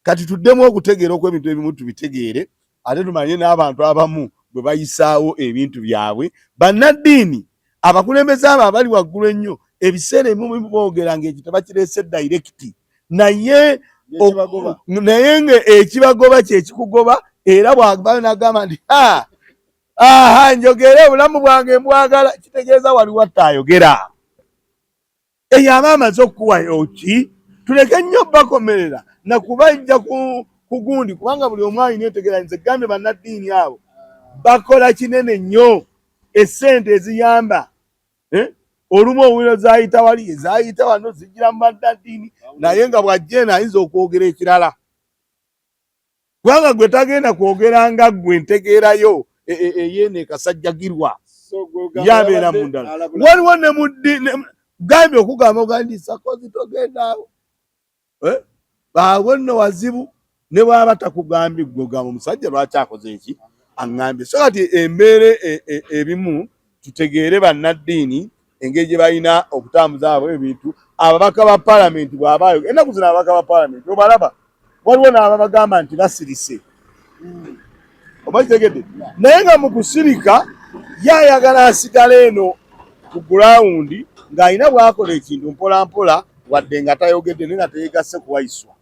Kati tuddemu okutegeera okw'ebintu ebimu tubitegeere ate tumanye n'abantu abamu bwe bayisaawo ebintu byabwe. Bannaddiini abakulembeze abo abali waggulu ennyo ebiseera ebimu boogera ng'ekyo tebakireese direct naye nga ekibagoba kye kikugoba era bw'avayo n'agamba nti njogere obulamu bwange mbwagala kitegeeza waliwo attayogera. Eyo aba amaze okukuwa ki? Tuleke nnyo bakomerera na kubajja ku gundi kubanga buli omu alina entegeeraniza. Gambe bannaddiini abo bakola kinene nnyo essente eziyamba. Olumu owuliro zaayita wali ezaayita wano zijira mu bannaddiini naye nga bw'ajja ayinza okwogera ekirala. Kubanga gwe tagenda kwogera nga gwe ntegeerayo ey'eno ekasajjagirwa yabeera mu ndala. Waliwo ne mu gambe okugamba ogandi Sakozi togendaawo. Awo nno wazibu ne bw'aba takugambye gwe ogamba omusajja lwaki akoze eki aŋŋambye. So kati embeera ebimu tutegeere bannaddiini engeri gye balina okutambuza abo ebintu. Ababaka ba paalamenti bw'abaayo ennaku zino ababaka ba paalamenti obalaba waliwo n'ababagamba nti basirise. Oba kitegedde? Naye nga mu kusirika yayagala asigala eno ku gurawundi ng'alina bw'akola ekintu mpola mpola wadde nga tayogedde naye nga teyegasse kuwayiswa.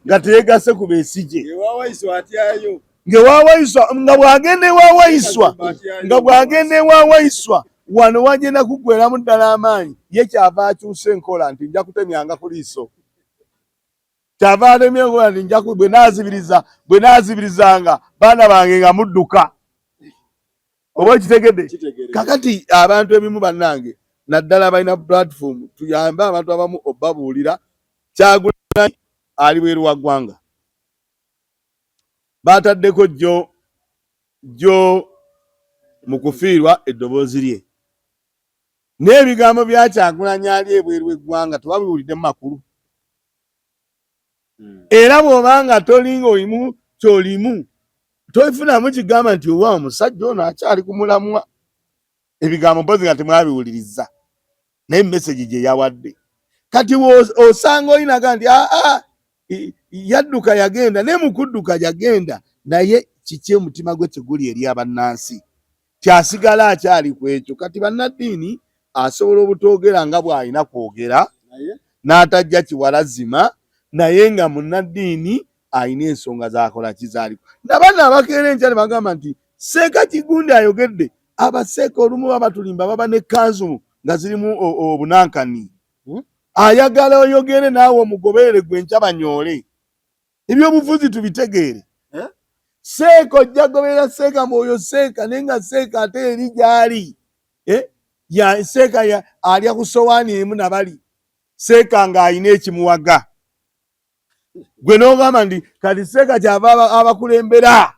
Nga teyegasse ku beesije. Ng'ewawayiswa nga bw'agenda ewawayiswa wano wagenda kuggweramu ddala amaanyi ye kyava akyusa enkola nti nja kutemyanga ku liiso. Kyava atemya enkola nti bwe naazibirizanga baana bange nga mudduka. Oba ekitegedde? Kakati abantu ebimu bannange naddala balina platform tuyambe abantu abamu obbabuulira. Kyagulanyi ali bweru wa ggwanga baataddeko jjo mu kufiirwa eddoboozi lye n'ebigambo bya Kyagulanyi ali ebweru w'eggwanga tebabiwulidde mu makulu. Era bw'obanga tolinga olimu kyolimu toifunamu kigamba nti owa omusajja ono akyali ku mulamwa. Ebigambo mpozi nga temwabiwuliriza naye message gye yawadde. Kati osanga olinaga nti yadduka yagenda naye mu kudduka yagenda naye kiki omutima gwe teguli eri abannansi kyasigala akyali ku ekyo. Kati bannaddiini asobola obutoogera nga bw'alina kwogera n'atajja Kiwalazima naye nga munnaddiini ayina ensonga z'akola kizaliko. N'abaana abakeera enkya ne bagamba nti Seeka Kigundi ayogedde, abaseeka olumu baba batulimba baba ne kanzu nga zirimu obunankani. Ayagala oyogere naawe omugoberere gwe nkya banyoole. Ebyobufuzi tubitegeere. Seeka ojja goberera Seeka mwoyo Seeka naye nga Seeka ate eri gy'ali. Ya Seeka alya ku sowaani emu na bali. Seeka ng'ayina ekimuwaga. Gwe n'ogamba nti kati Seeka kyava abakulembera.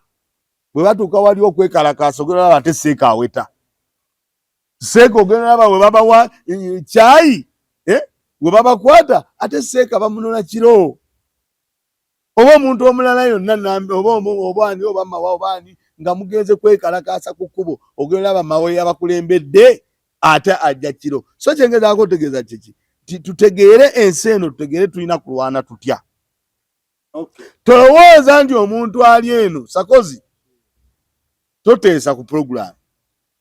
Bwe batuuka wali okwekalakaasa ogenda olaba ate Seeka aweta. Seeka ogenda olaba bwe babawa caayi, bwe babakwata ate Seeka bamunola kiro. Oba omuntu omulala yonna oba mawa obaani nga mugenze kwekalakaasa ku kkubo ogenda olaba mawe yabakulembedde ate ajja kiro. So kyengezaako otegeeza kiki? Tutegeere ensi eno, tutegeere tulina kulwana tutya. Tolowooza nti omuntu ali eno Sakozi toteesa ku program,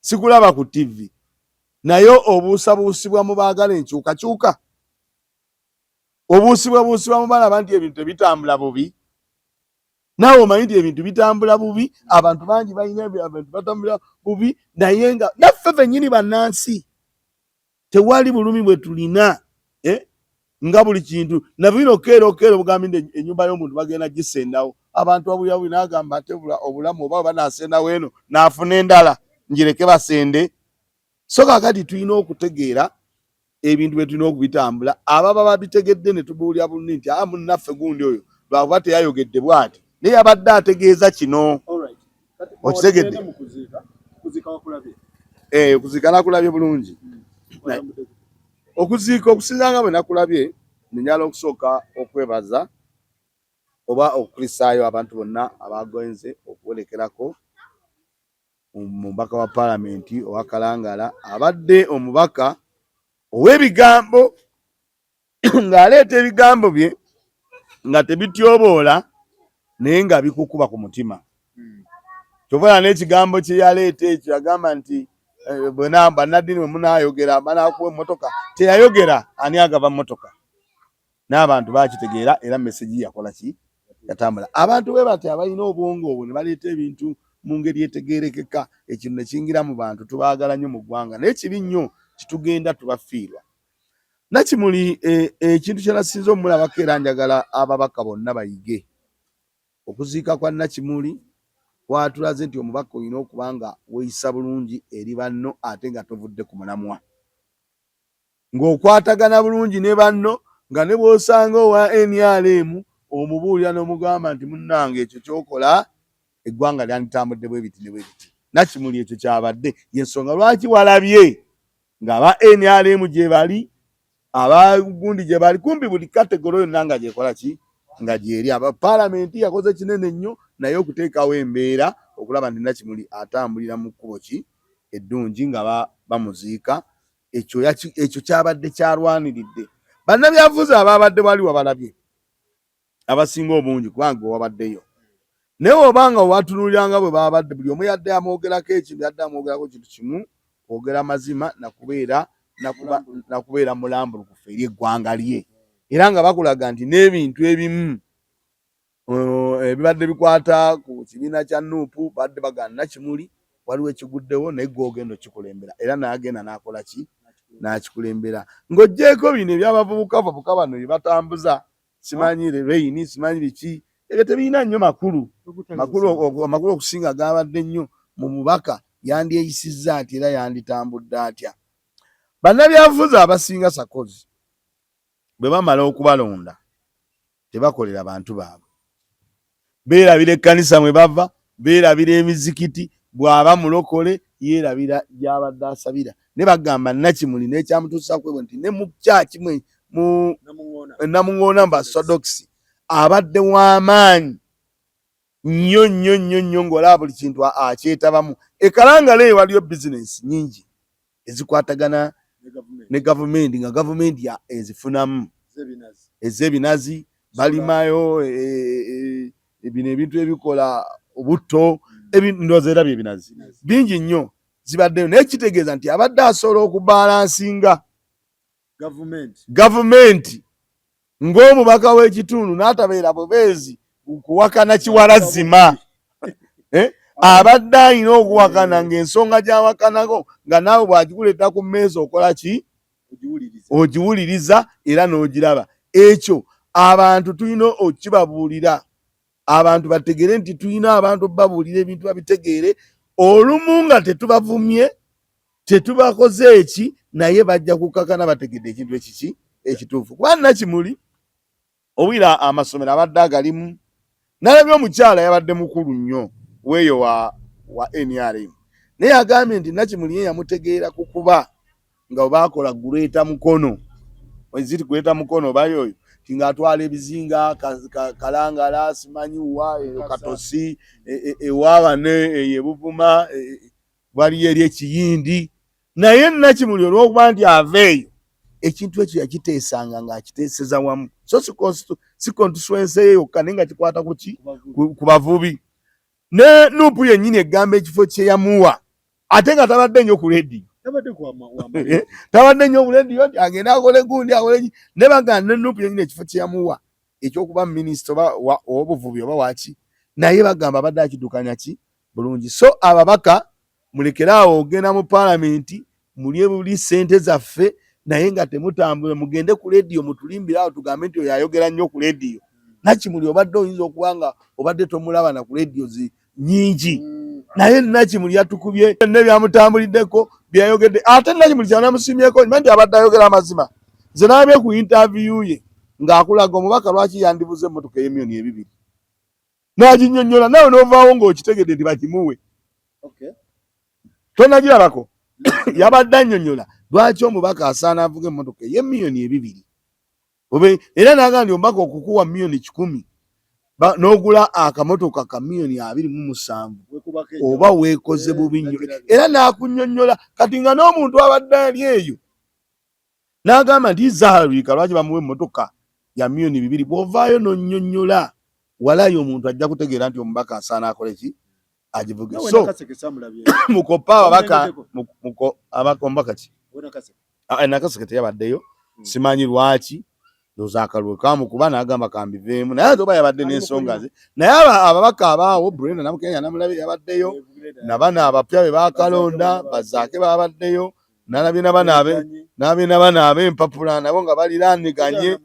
sikulaba ku TV, naye obuusabuusibwa mu baagala enkyukakyuka, obuusibwabuusibwa mu balaba nti ebintu ebitambula bubi. Naawe omanyi nti ebintu bitambula bubi, abantu bangi balina abantu batambula bubi, naye nga naffe fennyini bannansi tewali bulumi bwe tulina, nga buli kintu na bino okeera bugambi nti ennyumba y'omuntu bagenda gisendawo. Abantu abuyabuli n'agamba ate obulamu oba banaasendawo eno n'afuna endala njireke basende. So kaakati tulina okutegeera ebintu bye tulina okubitambula. Ababa babitegedde ne tubuulira bulungi nti munnaffe gundi oyo lwakuba teyayogedde bw'ati naye yabadde ategeeza kino. Okitegedde? Okuziika nakulabye bulungi. Okuziika okusinzanga bwe nakulabye, nenyala okusooka okwebaza oba okulisaayo abantu bonna abagenze okuwerekerako omubaka wa Paalamenti owa Kalangala abadde omubaka ow'ebigambo ng'aleeta ebigambo bye nga tebityoboola naye nga bikukuba ku mutima. Kyova n'ekigambo kye yaleeta ekyo yagamba nti bannaddiini bwe munaayogera banaakuwa emmotoka, teyayogera ani agaba mmotoka. N'abantu bakitegeera era mesegi yakola ki? Yatambula. Abantu bwe bati abalina obwongo obwo ne baleeta ebintu mu ngeri etegeerekeka, ekintu ne kingira mu bantu tubaagala nnyo mu ggwanga naye kibi nnyo kitugenda tubafiirwa. Nakimuli ekintu kye nasinze omulabako era njagala ababaka bonna bayige. Okuziika kwa Nakimuli kwatulaze nti omubaka olina okuba nga weeyisa bulungi eri banno ate nga tovudde ku mulamwa, ng'okwatagana bulungi ne banno, nga ne bw'osanga owa NRM omubuulira n'omugamba nti munnange ekyo ky'okola eggwanga lyanditambudde bwe biti ne bwe biti. Nakimuli ekyo kyabadde y'ensonga lwaki walabye ng'aba NRM gye bali, aba gundi gye bali, kumbi buli kategoro yonna nga gyekola ki? Nga gyeri. Aba Paalamenti yakoze kinene nnyo naye okuteekawo embeera okulaba nti Nakimuli atambulira mu kkubo ki eddungi nga bamuziika. Ekyo kyabadde kyalwaniridde. Bannabyabufuzi ababadde bali wabalabye abasinga obungi kubanga wabaddeyo, naye obanga watunuuliranga bwe babadde buli omu yadde amwogerako ekintu, yadde amwogerako kintu kimu, kwogera mazima nakubeera mulambulukufu eri eggwanga lye, era nga bakulaga nti n'ebintu ebimu ebibadde bikwata ku kibiina kya Nuupu badde bagana Nakimuli waliwo ekiguddewo naye gw'ogenda okikulembera, era n'agenda n'akola ki? N'akikulembera. Ng'oggyeko bino ebyabavubuka bano bye batambuza, simanyi Lorraine, simanyi biki, ebyo tebirina nnyo makulu okusinga gabadde nnyo mu mubaka yandyeyisizza ati era yanditambudde atya. Bannabyabufuzi abasinga Sakozi bwe bamala okubalonda tebakolera bantu baabwe, beerabira ekkanisa mwe bava, beerabira emizikiti, bw'aba mulokole yeerabira gy'abadde asabira. Ne bagamba Nakimuli n'ekyamutuusaako bwe nti ne mu kyaki mu Namuŋŋoona mu Basodoksi abadde w'amaanyi nnyo ng'olaba buli kintu akyetabamu. Ekalangala eyo waliyo bizinensi nnyingi ezikwatagana ne gavumenti nga gavumenti ezifunamu ez'ebinazi, balimayo bino ebintu ebikola obutto, ndowooza era by'ebinazi bingi nnyo zibaddeyo, naye kitegeeza nti abadde asobola okubalansinga gavumenti ng'omubaka w'ekitundu n'atabeera bubeezi kuwakana kiwalazima abadde alina okuwakana ng'ensonga gy'awakanako nga naawe bw'agikuleeta ku mmeeza okola ki? Ogiwuliriza era n'ogiraba. Ekyo abantu tulina okukibabuulira, abantu bategere nti tulina abantu babuulira ebintu babitegeere. Olumu nga tetubavumye, tetubakoze eki, naye bajja kukakana bategedde ekintu ekiki ekituufu. Kuba Nakimuli obwira amasomero abadde agalimu, nalabye omukyala yabadde mukulu nnyo weeyo wa NRM, naye agambye nti Nakimuli ye yamutegeera kukuba nga baakola guleeta mukono, weziti guleeta mukono bayoyo ti ng'atwala ebizinga Kalangala, simanyi wa Katosi, ewabane eyebuvuma waliyo eri ekiyindi. Naye Nakimuli olw'okuba nti aveeyo, ekintu ekyo yakiteesanga ng'akiteeseza wamu. So si constituency ye yokka naye nga kikwata ku bavubi. Ne Nuupu yennyini egamba ekifo kye yamuwa, ate nga tabadde nnyo ku leediyo. Tabadde nnyo ku leediyo nti agenda akole gundi akole. Ne bagamba ne Nuupu yennyini ekifo kye yamuwa ekyokuba minisita ow'obuvubi oba waki, naye bagamba abadde akiddukanya ki bulungi. So ababaka mulekeraawo ogenda mu paalamenti mulye buli ssente zaffe, naye nga temutambule mugende ku leediyo mutulimbire awo tugambe nti oyo ayogera nnyo ku leediyo. Nakimuli obadde oyinza okuba nga obadde tomulaba na ku leediyo nnyingi, naye Nakimuli yatukubye ne byamutambuliddeko byayogedde. Ate Nakimuli kyanamusimyeko nti abadde ayogera amazima. Nze nalabye ku interview ye ng'akulaga omubaka lwaki yandibuze emmotoka ey'emiliyoni 2 n'aginnyonnyola, nawe n'ovaawo ng'okitegedde nti bakimuwe. Tonagirabako? Yabadde annyonnyola lwaki omubaka asaana avuga emmotoka ey'emiliyoni 2. Era n'agamba nti omubaka okukuwa miliyoni 10 n'ogula akamotoka ka miliyoni 27 oba weekoze bubi nnyo. Era n'akunnyonnyola kati nga n'omuntu abadde ali eyo n'agamba nti Zaalika lwaki bamuwa emmotoka ya miliyoni 2. Bw'ovaayo n'onnyonnyola walayo omuntu ajja kutegeera nti omubaka asaana akole ki? Agivuge. So mukopa abaka omubaka ki? Nakaseke teyabaddeyo, simanyi lwaki. Ndoza akalwe kamukuba n'agamba kambiveemu, naye ate oba yabadde n'ensonga ze. Naye ababaka abaawo Brenda Namukenya namulabe yabaddeyo, nabana abapya be baakalonda bazaake babaddeyo, nalabye nabana ab'empapula nabo nga baliraaniganye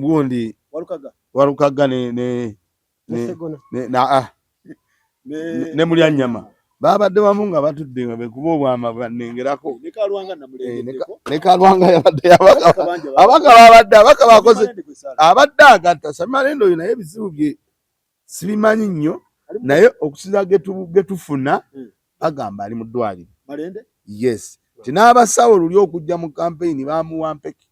gundi Walukaga ne Mulyanyama babadde wamu nga batudde nga bekuba obwama banengerako. Ne Kalwanga yabadde abaka bakoze abadde agatta Samalendo oyo, naye ebizibu bye sibimanyi nnyo, naye okusiza getufuna bagamba ali mu ddwaliro. Yes, tinaabasawo luli okujja mu campaign bamuwa mpeke.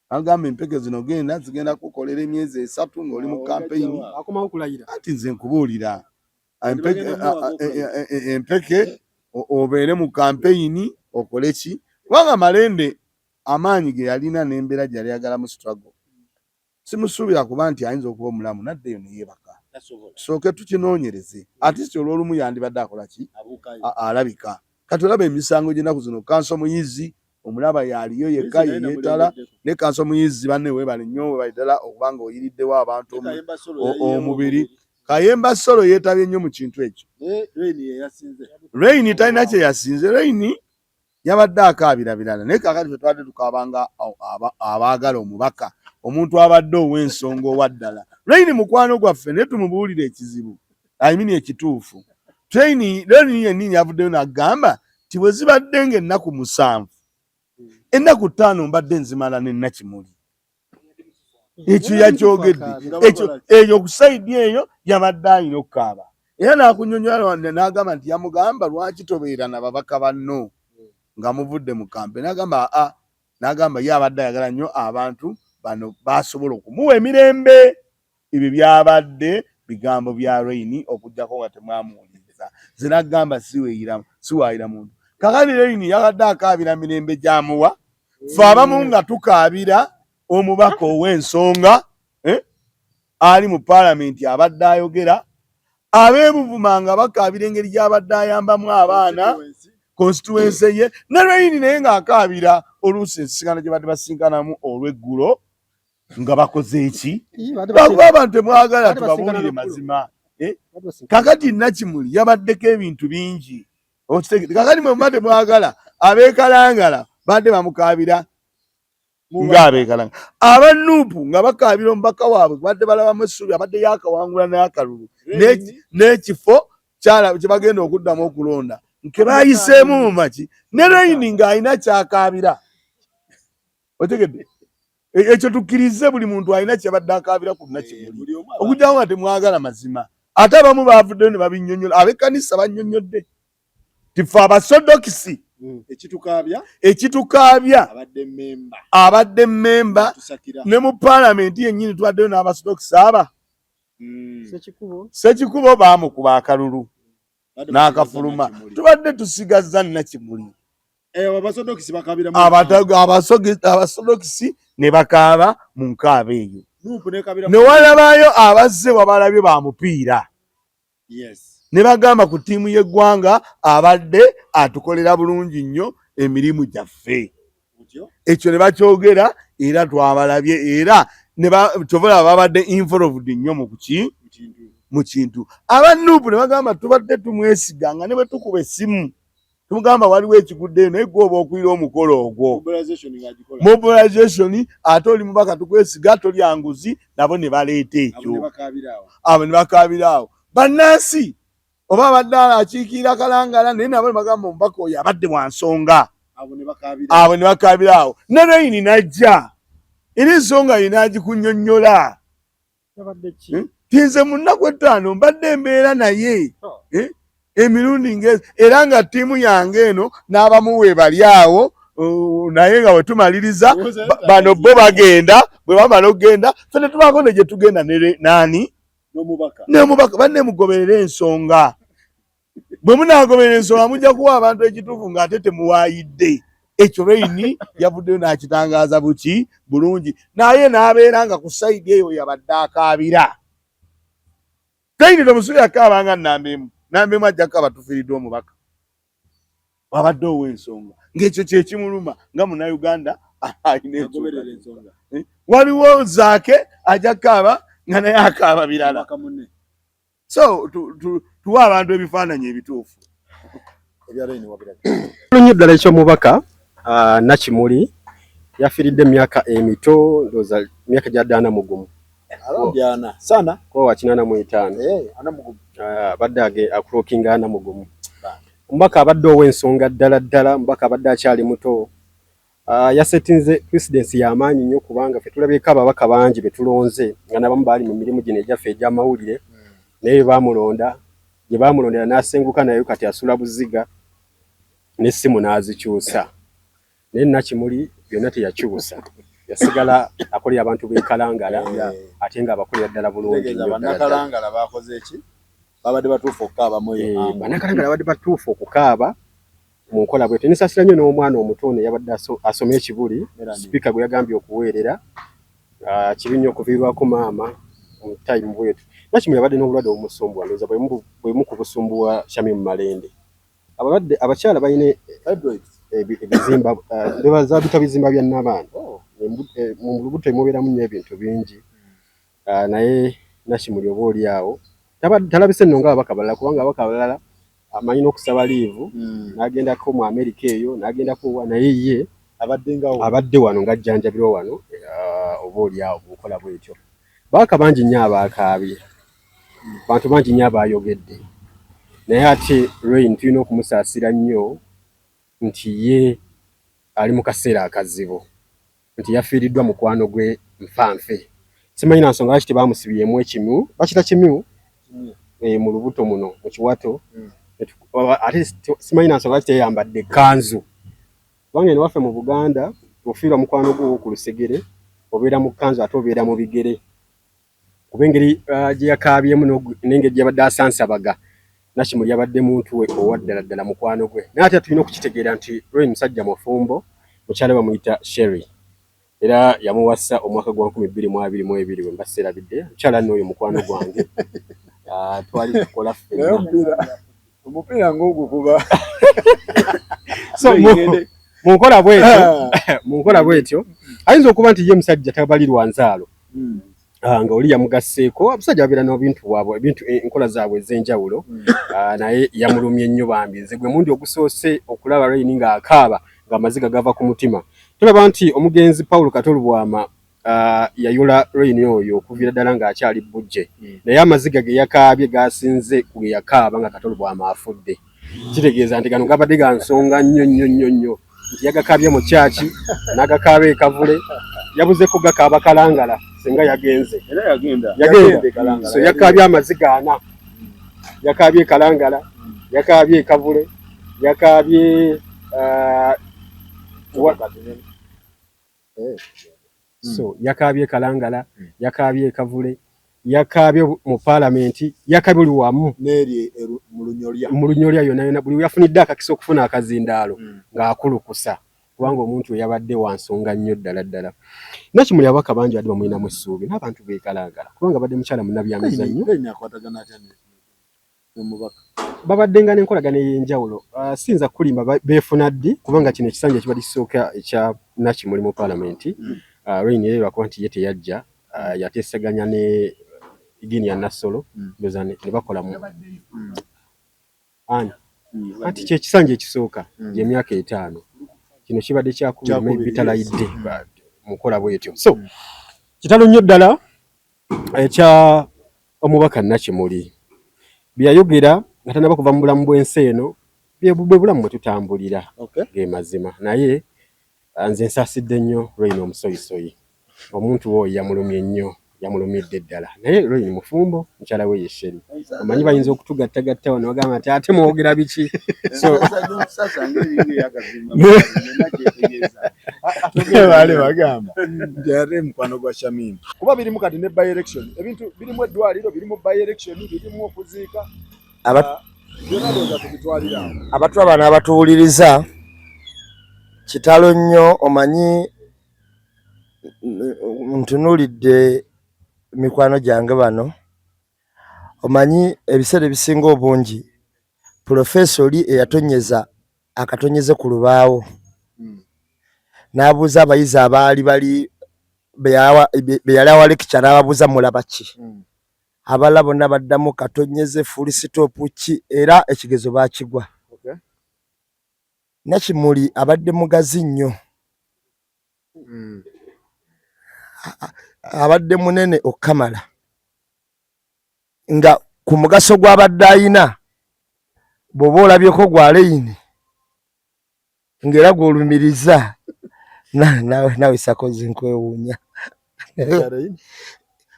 Agamba empeke zino zigenda kukolera emyezi 3 ng'oli mu campaign. Akomawo kulayira. Ati nze nkubuulira empeke obeere mu campaign okole ki? Kubanga Malende amaanyi ge yalina n'embeera gye yali ayagala mu struggle, simusuubira kuba nti ayinza okuba omulamu n'addeyo ne yeebaka. Tusooke tukinoonyereze. Ati si olw'olumu yandibadde akola ki? Alabika. Kati olaba emisango gy'ennaku zino, Kanso Muyizi omulaba yaliyo yekka yeetala, ne Kanso Muyizi banne weebale nnyo weebale ddala okubanga oyiriddewo abantu omubiri. Kayemba Solo yeetabye nnyo mu kintu ekyo. Rain talina kye yasinze. Rain yabadde akaabira birala, naye kaakati twabadde tukaabanga abaagala omubaka, omuntu abadde ow'ensonga owa ddala. Rain mukwano gwaffe naye tumubuulire ekizibu, ekituufu. Rain yennyini yavuddeyo n'agamba ti bwe zibadde ng'ennaku 7, ennaku 5 mbadde nzimala ne Nakimuli. Ekyo yakyogedde, eyo ku sayidi eyo yabadde alina okukaaba. Era n'akunnyonnyola n'agamba nti yamugamba lwaki tobeera na babaka banno nga muvudde mu kampe. N'agamba ye abadde ayagala nnyo abantu bano basobola okumuwa emirembe. Ebyo byabadde bigambo bya Rain okugjako nga temwamuwuliriza. Nze n'agamba siwaayira muntu. Kakati Rain yabadde akaabira mirembe gy'amuwa, ffe abamu nga tukaabira omubaka ow'ensonga ali mu paalamenti abadde ayogera, ab'ebuvuma nga bakaabira engeri gy'abadde ayambamu abaana constituency ye, ne Rain naye ng'akaabira oluusi ensiŋŋana gye badde basinkanamu olw'eggulo nga bakoze eki lwakuba abantu temwagala tubabuulire mazima. Kakati Nakimuli yabaddeko ebintu bingi kakati mwe temwagala abeekalangala badde bamukaabira ng'abeekalangala aba Nuupu nga bakaabira omubaka waabwe badde balabamu essuubi abadde yakawangula n'akalulu n'ekifo kye bagenda okuddamu okulonda nke baayiseemu mu maki ne Raini ng'alina kyakaabira. Otegedde ekyo tukkirize buli muntu alina kyabadde akaabira ku Nakimuli okugyawo nga temwagala mazima. Ate abamu baavuddeyo ne babinnyonnyola ab'ekkanisa bannyonnyodde tife abasodokisi ekitukaabya abadde mmemba ne mu paalamenti yennyini twaddeyo n'abasodokisi Sekikubo baamukuba akalulu n'akafuluma tubadde tusigazza Nakimuli abasodokisi ne bakaaba mu nkaaba eyo ne walabaayo abazze wabalabye bamupiira ne bagamba ku ttiimu y'eggwanga abadde atukolera bulungi nnyo emirimu gyaffe. Ekyo ne bakyogera era twabalabye era kyobola babadde involved nnyo mu kintu. Aba Nuupu ne bagamba tubadde tumwesiga nga ne bwe tukuba essimu tumugamba waliwo ekiguddeyo naye gwe oba okwira omukolo ogwo mobilization ate oli mubaka tukwesiga tolya nguzi nabo ne baleeta ekyo abo ne bakaabira awo bannansi oba abadde akiikirira Kalangala naye nabo ne bagamba omubaka oyo abadde wa nsonga abo ne bakaabira awo ne Raini najja era ensonga ye n'agikunnyonnyola tinze mu nnaku ettaano mbadde embeera naye emirundi ngezi era nga ttiimu yange eno n'abamu we bali awo naye nga bwe tumaliriza bano bo bagenda bwe bamala okugenda ffe ne tubaako ne gye tugenda nani n'omubaka banne mugoberere ensonga bwe munaagoberera ensonga mujja kuwa abantu ekituufu ng'ate temuwaayidde. Ekyo Raini yavuddeyo n'akitangaaza buki bulungi naye n'abeera nga ku sayidi eyo yabadde akaabira. Raini tomusubi akaabanga Nambemu ajja kukaaba tufiiriddwe omubaka wabadde ow'ensonga ng'ekyo kye kimuluma nga Munnayuganda alina ensonga. Waliwo Zaake ajja kukaaba nga naye akaaba birala. So tuwa abantu ebifaananyi ebituufu. Olunnyo ddala eky'omubaka Nakimuli yafiiridde emyaka emito ndowooza myaka gya 41 kwa 85 abadde akulookinga 41. Omubaka abadde ow'ensonga ddala omubaka abadde akyali muto yasetinze presidensi y'amaanyi nnyo kubanga ffe tulabyeko ababaka bangi be tulonze nga n'abamu baali mu mirimu gino egyaffe egy'amawulire naye gye baamulondera n'asenguka nayo kati asula buziga n'essimu n'azikyusa naye Nakimuli byonna teyakyusa yasigala akolera abantu b'e Kalangala ate nga abakolera ddala bulungi Bannakalangala bakoze eki babadde batuufu okukaaba Bannakalangala babadde batuufu okukaaba mu nkola bwete nisasira nnyo n'omwana omutono yabadde asoma ekibuli sipiika gwe yagambye okuweerera kibi nnyo okuviirwako maama mu time bwetu. Nakimuli abadde n'obulwadde obumusumbuwa ndowooza bwemu ku busumbuwa Shamim Malende. Abakyala balina ebizimba zabita bizimba bya Nnabaana mu lubuto mubeeramu nnyo ebintu bingi naye Nakimuli oba oli awo talabise nno ng'ababaka balala kubanga ababaka balala amanyi n'okusaba liivu n'agendako mu Amerika eyo n'agendako wa naye ye abadde wano ng'ajjanjabirwa wano oba oli awo bukola bwetyo. Babaka bangi nnyo abaakaabye bantu bangi nnyo abaayogedde naye ate Raini tulina okumusaasira nnyo nti ye ali mu kaseera akazibu nti yafiiriddwa mukwano gwe nfanfe. Simanyi na nsonga lwaki tebaamusibyemu ekimu bakita kimu mu lubuto muno mu kiwato ate simanyi na nsonga lwaki teyambadde ekkanzu kubanga eno waffe mu Buganda ofiirwa mukwano gwo ku lusegere obeera mu kkanzu ate obeera mu bigere kuba engeri gye yakaabyemu n'engeri gye yabadde asansabaga Nakimuli yabadde muntu we owa ddala mukwano gwe naye ate tulina okukitegeera nti Raini musajja mufumbo mukyala bamuyita Sherry era yamuwasa omwaka gwa 2022 bwe mbaserabidde mukyala n'oyo mukwano gwange twali tukola ffenna omupiira ng'ogwo kuba munkola bwetyo ayinza okuba nti ye musajja tabalirwa nzaalo nga oli yamugasseeko abasajja babeera n'ebintu waabwe ebintu enkola zaabwe ez'enjawulo naye yamulumye ennyo bambi nze gwe mundi ogusoose okulaba Rain ng'akaaba ng'amaziga gava ku mutima tulaba nti omugenzi Paulo Katolubwama yayola Rain oyo okuviira ddala ng'akyali bujje naye amaziga ge yakaabye gasinze ku ge yakaaba nga Katolubwama afudde kitegeeza nti gano gabadde ga nsonga nnyo nti yagakaabye mu kyaki n'agakaaba e Kavule yabuzeeko gakaaba Kalangala senga yagenze yagenda so yakaabye amaziga ana yakaabye Kalangala yakaabye Kavule yakaabye so yakaabye Kalangala yakaabye Kavule yakaabye mu parliament yakaabye luwamu neri mu lunyolya yona buli yafunidde akakiso okufuna akazindaalo ng'akulukusa kubanga omuntu yabadde wansonga nnyo ddala Nakimuli abaka bangi badde bamulinamu essuubi n'abantu beekalangala kubanga badde mukyala munnabyamizannyo babaddenga n'enkolagana ey'enjawulo siyinza kulimba beefuna ddi kubanga kino ekisanja ekibadde kisooka ekya Nakimuli mu parliament Rain yeyo lwakuba nti ye teyajja yateesaganya ne Guinea Nassolo ndoza ne bakola mu anti kyekisanja ekisooka gy'emyaka 5 kino kibadde kyakubiri bitalayidde mukola bwetyo so kitalo nnyo ddala ekya omubaka Nakimuli byayogera nga tanaba kuva mu bulamu bw'ensi eno bwe bulamu bwe tutambulira ge mazima naye nze nsaasidde nnyo Rain omusoyisoyi omuntu wo yamulumye nnyo yamulumidde ddala naye Rain mufumbo mukyala we yesheri omanyi bayinza okutugattagatta wano bagamba nti ate mwogera biki so bale bagamba nti ate mukwano gwa Shamim kuba birimu kati ne by election ebintu birimu eddwaliro birimu by election birimu okuziika abantu abana abatuwuliriza kitalo nnyo omanyi ntunulidde mikwano gyange bano omanyi ebiseera ebisinga obungi Professor oli eyatonyeza akatonyeze ku lubaawo n'abuuza abayizi abaali bali beyali awa lecture n'ababuuza mulaba ki abala bonna baddamu katonyeze full stop ki era ekigezo baakigwa Nakimuli abadde mugazi nnyo abadde munene okamala nga ku mugaso gw'abadde ayina bw'oba olabyeko gwa Rain ng'era gw'olumiriza nawe sakozi nkwewuunya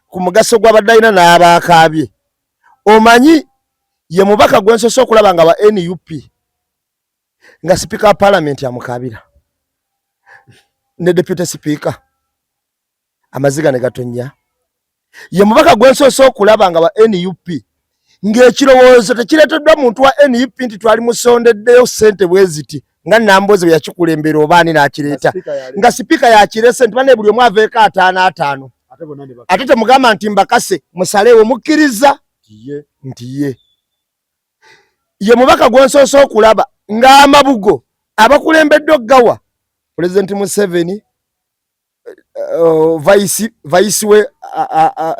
ku mugaso gw'abadde ayina n'abaakaabye omanyi ye mubaka gwensoose okulaba nga wa NUP nga speaker wa parliament amukaabira ne deputy speaker amaziga ne gatonya ye mubaka gwensoose okulaba nga wa NUP ng'ekirowoozo tekireeteddwa muntu wa NUP nti twali musondeddeyo ssente bweziti nga Namboze bwe yakikulembera obaani n'akireeta nga sipiika yakirese nti bane buli omu aveeko 5 ate temugamba nti mbakase musaleewo mukkiriza nti ye mubaka gwensoose okulaba ng'amabugo abakulembedde okgawa President Museveni vice we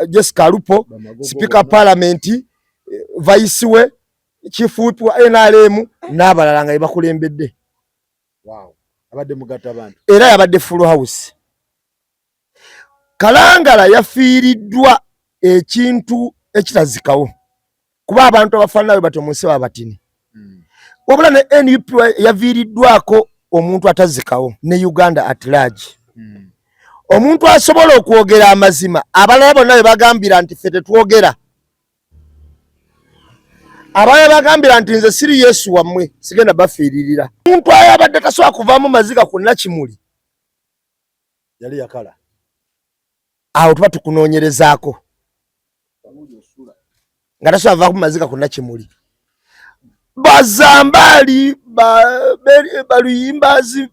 Jessica Alupo speaker parliament vice we chief whip wa NRM n'abalala nga bakulembedde abadde mugatta abantu era yabadde full house. Kalangala yafiiriddwa ekintu ekitazikawo kuba abantu abafaanayo bato munsi babatini wabula ne NUP yaviiriddwako omuntu atazikawo ne Uganda at large omuntu asobola okwogera amazima abalala bonna be bagambira nti ffe tetwogera abalala bagambira nti nze siri Yesu wammwe sigenda bafiiririra omuntu ayabadde tasobola kuvaamu maziga ku Nakimuli yali yakala awo tuba tukunoonyerezaako nga tasobola vaamu maziga ku Nakimuli bazambali baluyimbazi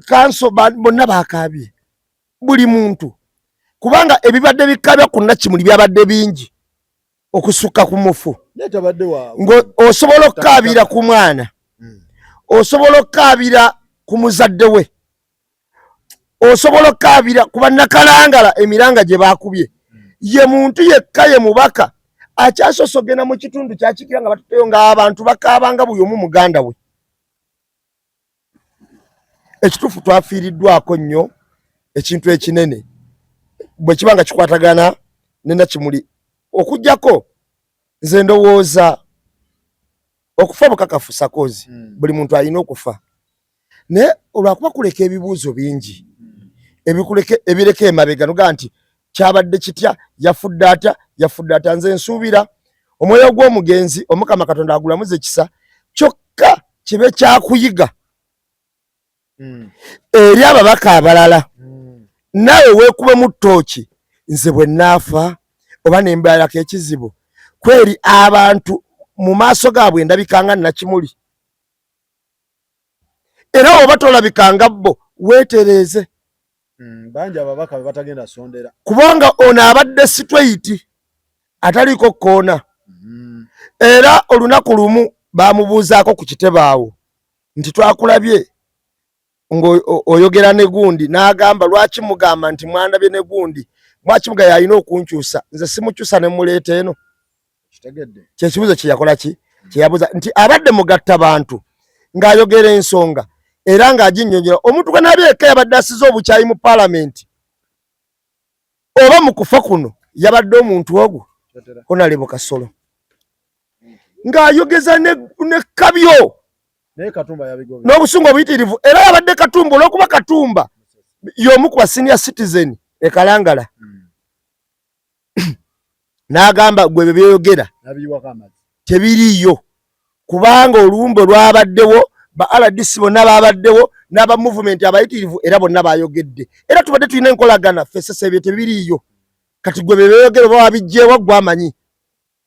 kanso bonna bakaabye buli muntu kubanga ebibadde bikabya ku Nakimuli byabadde bingi okusukka ku mufu osobola okukaabira ku mwana osobola okukaabira ku muzadde we osobola okkaabira ku bannakalangala emiranga gye baakubye ye muntu yekka ye mubaka akyasoose ogenda mu kitundu kyakikira nga batuteyo ng'abantu bakaabanga buli omu muganda we. Ekituufu twafiiriddwako nnyo ekintu ekinene bwe kiba nga kikwatagana ne Nakimuli okuggyako nze ndowooza okufa bukakafu sakoozi buli muntu alina okufa naye olwakuba kuleka ebibuuzo bingi ebireka emabega noga nti kyabadde kitya yafudde ata nze nsuubira omwoyo gw'omugenzi Omukama Katonda agulamuze ekisa kyokka kibe kyakuyiga eri ababaka abalala naawe weekube mu ttooki nze bwe naafa oba nembalako ekizibu kweri abantu mu maaso gaabwe ndabikanga Nakimuli era oba tolabikanga bo weetereeze bangi ababaka bebatagenda sondera kubanga ono abadde straight ataliko koona era olunaku lumu bamubuuzaako ku kitebe awo nti twakulabye ng'oyogera ne gundi n'agamba lwaki mugamba nti mwandabye ne gundi mwaki mugaye alina okunkyusa nze simukyusa ne muleeta eno kyekibuzo kye yakola ki kye yabuuza nti abadde mugatta bantu ng'ayogera ensonga era ng'aginnyonnyola omuntu gwe nabyeka yabadde asize obukyayi mu paalamenti oba mu kufa kuno yabadde omuntu ogwo Honorable Kasolo ng'ayogeza ne kabyo n'obusungu obuyitirivu era yabadde Katumba olw'okuba Katumba y'omu ku senior citizen e Kalangala n'agamba gwe byeyogera tebiriiyo kubanga olumbe lwabaddewo ba RDC bonna babaddewo n'aba movement abayitirivu era bonna bayogedde era tubadde tulina enkolagana fessese ebyo tebiriiyo kati gwe byeyogera oba wabijjeewo gwamanyi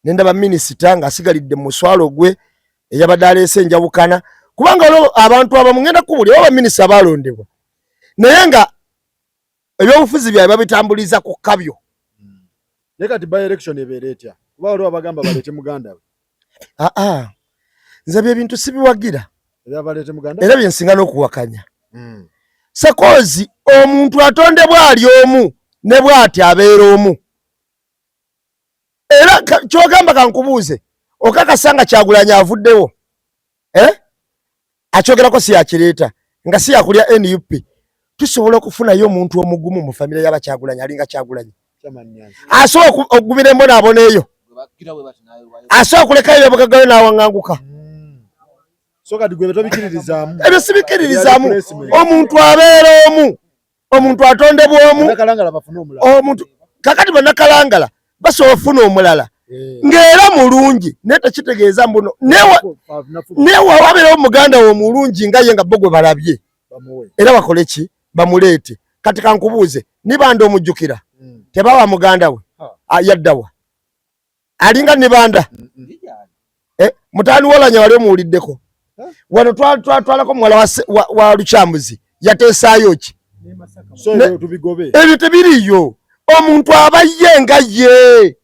nendaba minisita ng'asigalidde mu muswalo gwe eyabadde aleese enjawukana kubanga olwo abantu abamu ngenda kubuli oba minisita balondebwa naye nga ebyobufuzi byabwe babitambuliza ku kabyo naye kati by election ebeera etya kuba waliwo abagamba baleete muganda we nze byebintu sibiwagira baleete era byensinga n'okuwakanya sakoozi omuntu atondebwa ali omu ne bw'ati abeera omu era kyogamba kankubuuze okakasa nga Kyagulanyi avuddewo akyogerako si yakireeta nga si yakulya NUP tusobola okufunayo omuntu omugumu mu famire y'Abakyagulanyi alinga Kyagulanyi asobola okugumira embonaabona eyo asobola okulekayo ebyobugaggayo n'awaŋŋanguka ebyo sibikiririzaamu omuntu abeera omu omuntu atondebwa omu omuntu kakati bannakalangala basobola ofuna omulala ng'era mulungi naye tekitegeeza mbuno naye wabeerawo muganda we omulungi nga ye nga bo gwe balabye era bakole ki bamuleete kati kankubuuze nibanda omujjukira tebawa muganda we yaddawa alinga nibanda mutaani wolanya wali omuwuliddeko wano twalako muwala wa Lukyambuzi yateesaayo ki ebyo tebiriiyo omuntu aba ye nga ye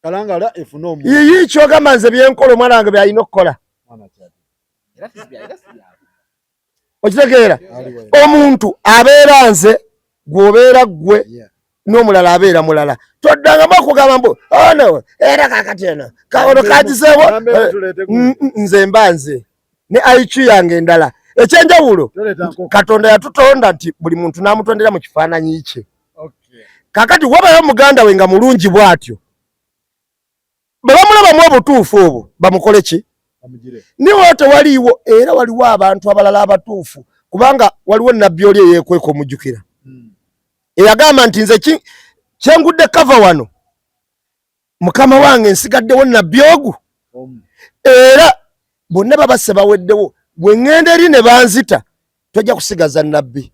Kalangala efuna omuntu yiyi kyogamba nze byenkola omwana wange byalina okukola okitegeera omuntu abeera nze gwobeera gwe n'omulala abeera mulala toddangamu okugamba mbu ono era kakati eno kaono kagizeewo nze mba nze ne IQ yange endala ekyenjawulo Katonda yatutonda nti buli muntu n'amutondera mu kifaananyi kye kakati wabayo muganda we nga mulungi bw'atyo bwe bamulabamu obutuufu obwo bamukole ki niwo tewaliiwo era waliwo abantu abalala abatuufu kubanga waliwo nabbi oli eyeekweka omujjukira eyagamba nti nze kyengudde kava wano mukama wange nsigaddewo nabbi ogu era bonna babase baweddewo bwe ŋŋenda eri ne banzita tojja kusigaza nabbi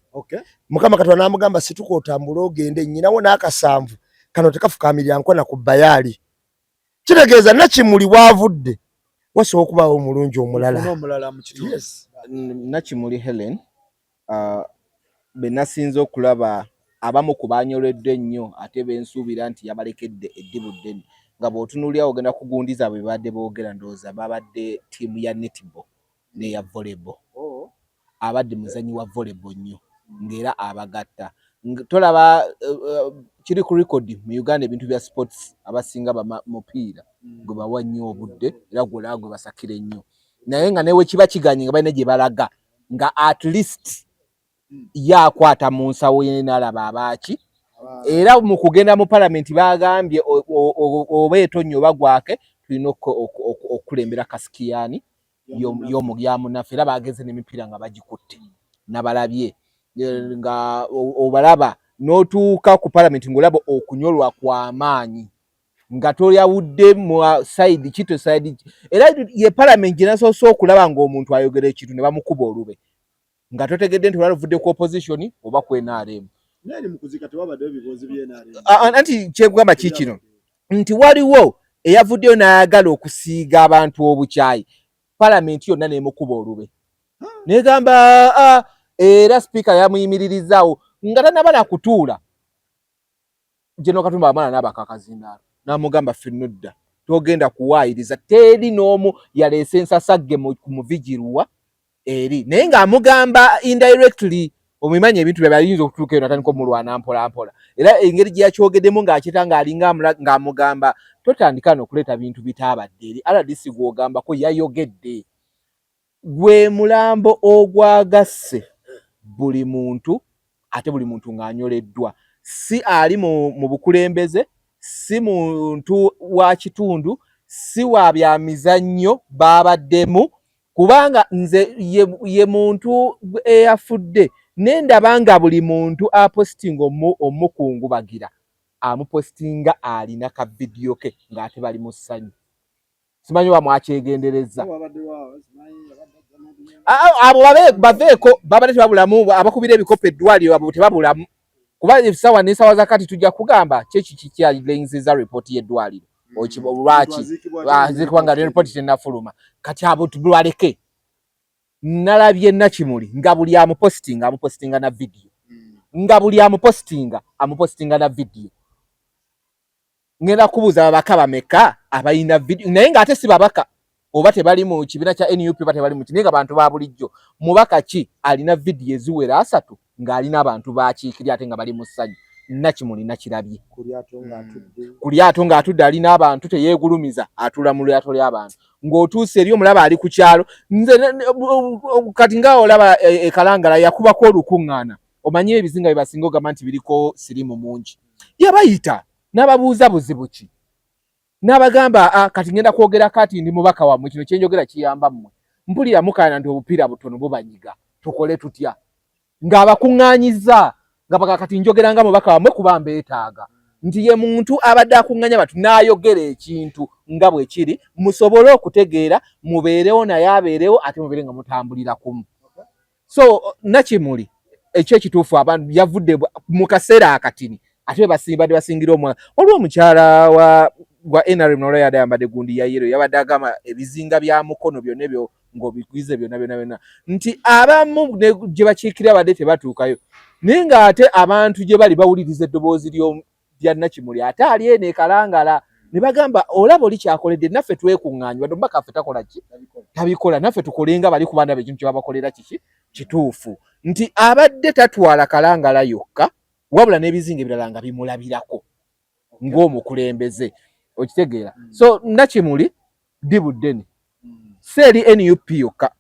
Mukama Katonda n'amugamba situka otambule ogende nnyinawo n'akasanvu kano tekafukamirira nkona ku bbayaali kitegeeza Nakimuli bw'avudde wasobola okubaawo omulungi omulala Nakimuli Helen be nasinze okulaba abamu ku banyoledde ennyo ate bensuubira nti yabalekedde eddibu ddene nga bw'otunuulira ogenda kugundiza bwe badde boogera ndowooza babadde ttiimu ya netball n'eya volleyball abadde muzanyi wa volleyball nnyo ng'era abagatta. Tolaba kiri ku record mu Uganda ebintu bya sports abasinga mupiira gwe bawa nnyo obudde era gwe basakire nnyo. Naye nga newe kiba kiganye nga balina gye balaga nga at least yakwata mu nsawo ye n'alaba abaaki. Era mu kugenda mu parliament bagambye obeeto nnyo bagwake tulina okulembera Kasikiyani y'omugyamu naffe era bageze n'emipiira nga bagikutte nabalabye nga obalaba n'otuuka ku parliament ng'olaba okunyolwa kw'amaanyi nga tolyawudde mu side kito side era ye parliament gye nasoose okulaba ng'omuntu ayogera ekintu ne bamukuba olube nga totegedde nti olwaluvudde ku opposition oba ku NRM. Nani mukuzika tewabadde ebibozi bye NRM. Anti kyegamba kikino nti waliwo eyavuddeyo n'ayagala okusiiga abantu obukyayi parliament yonna n'emukuba olube negamba era speaker yamuyimirizaawo nga tanabala kutuula General Katumba Wamala n'abakakazindaalo n'amugamba ffenno togenda kuwaayiriza teri n'omu yaleese ensasagge mu vigirwa eri naye ng'amugamba indirectly omumanya ebintu bye bayinza okutuuka eno atandika omulwana mpola mpola era engeri gye yakyogeddemu ng'akita ng'alinga ng'amugamba totandika n'okuleeta bintu bitaabadde eri RDC gw'ogambako yayogedde gwe mulambo ogwagasse buli muntu ate buli muntu ng'anyoleddwa si ali mu bukulembeze si muntu wa kitundu si wa bya mizannyo babaddemu kubanga nze ye muntu eyafudde nendaba nga buli muntu apostinga omukungubagira amupostinga alina ka video ke ng'ate bali mu ssanyu simanyi wa mwakyegendereza abo baveeko babadde tebabulamu abakubira ebikopo eddwaliro abo tebabulamu kuba ebisawa n'esawa zakati tujja kugamba kyekikyalenziza ripooti y'eddwaliro lwaki zikubwa nga ripooti tennafuluma kati abo tubaleke. Nalabye Nakimuli nga buli amupostinga na video nga buli amupostinga na video ngenda kubuuza babaka bameka abalina video naye ng'ate si babaka oba tebali mu kibiina kya NUP oba tebali mu kinenga bantu ba bulijjo mubaka ki alina video eziwera 3 ng'alina abantu bakiikiri ate nga bali mu ssanyu. Nakimuli nakirabye ku lyato ng'atudde alina abantu teyeegulumiza atula mu lyato ly'abantu ng'otuuse eri omulaba ali ku kyalo nze kati nga olaba Kalangala yakubako olukuŋŋaana omanyi ebizinga bye basinga ogamba nti biriko sirimu mungi yabayita n'ababuuza buzibu ki n'abagamba kati ngenda kwogera kati ndi mubaka wammwe kino kyenjogera kiyamba mmwe mpulira mukaana nti obupiira butono bubanyiga tukole tutya ng'abakuŋŋaanyizza nga bakakati njogera nga mubaka wammwe kuba mbeetaaga nti ye muntu abadde akuŋŋaanya batu n'ayogera ekintu nga bwe kiri musobole okutegeera mubeerewo naye abeerewo ate mubeere nga mutambulira kumu. So Nakimuli ekyo ekituufu abantu yavudde mu kaseera akatini ate badde basingira omwana waliwo omukyala gwa NRM n'olwo yayambadde gundi ya yero yabadde agamba ebizinga bya mukono byonna ebyo ng'obikwize byonna nti abamu gye bakiikira badde tebatuukayo naye ng'ate abantu gye bali bawuliriza eddoboozi lya Nakimuli ate ali eno e Kalangala ne bagamba olaba oli kyakoledde naffe twekuŋŋaanye wadde omubaka ffe takola ki tabikola naffe tukolenga bali ku banda ekintu kyebabakolera kiki kituufu nti abadde tatwala Kalangala yokka wabula n'ebizinga ebirala nga bimulabirako ng'omukulembeze okitegeera. So Nakimuli dibuddeni seeri NUP yokka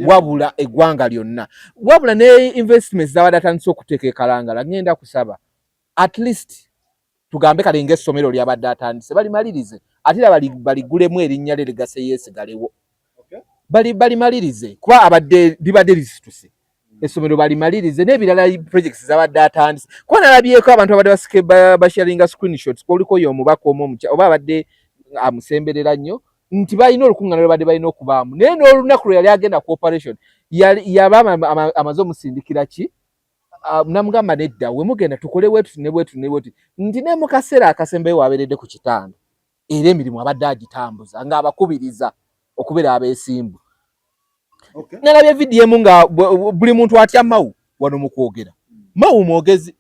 wabula eggwanga lyonna wabula ne investments zabadde atandise okuteeka e Kalangala ngenda kusaba at least tugambe kale ng'essomero lyabadde atandise balimalirize ate era baligulemu erinnya lye ligase yeesigalewo balimalirize kuba abadde libadde lisituse essomero balimalirize n'ebirala projects zabadde atandise kuba nalabyeko abantu abadde basike basharinga screenshots kuliko y'omubaka oba abadde amusemberera nnyo nti balina olukuŋŋaana lwe badde balina okubaamu naye n'olunaku lwe yali agenda ku operation yaba amaze omusindikira ki namugamba nedda we mugenda tukole bwetuti ne bwetuti ne bwetuti nti ne mu kaseera akasembayo wabeeredde ku kitanda era emirimu abadde agitambuza ng'abakubiriza okubeera abeesimbu. Nalabye vidiyo emu nga buli muntu atya Mawu wano mu kwogera Mawu mwogezi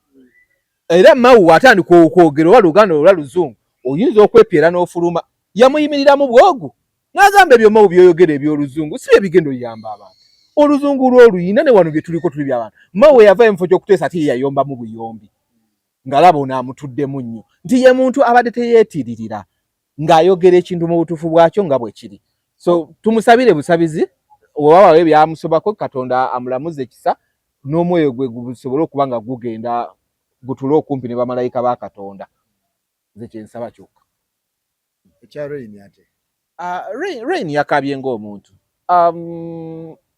era Mawu atandika okwogera oba Luganda oba Luzungu oyinza okwepyera n'ofuluma yamuyimiriramu bwogu n'agamba ebyo Mawu byoyogera eby'Oluzungu si bye bigenda oyamba abantu oluzungu lw'oluyina ne wano bye tuliko tuli by'abantu mawe yava emufo ky'okuteesa ati yayomba mu buyombi ngalaba onamutuddemu nnyo nti ye muntu abadde teyeetiririra ng'ayogera ekintu mu butuufu bwakyo nga bwe kiri so tumusabire busabizi oba wawe byamusobako Katonda amulamuze ekisa n'omwoyo gwe gusobole okuba nga gugenda gutule okumpi ne bamalayika ba Katonda nze kyensaba kyokka ekya Rain ate Rain yakabye ng'omuntu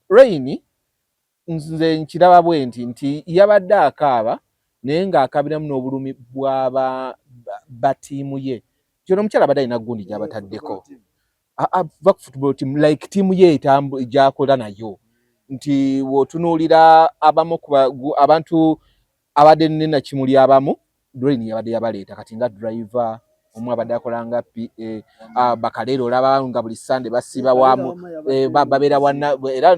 Rain nze nkiraba bwe nti yabadde akaaba naye ng'akabiramu n'obulumi bw'aba batiimu ye kyono omukyala abadde alina gundi gy'abataddeko va ku football team like tiimu ye gyakola nayo nti w'otunuulira abamu abantu abadde nena kimuli abamu Rain yabadde yabaleeta kati nga driver omwe abadde akola nga PA Bakalero olaba nga buli Sunday basiba wamu babeera wana era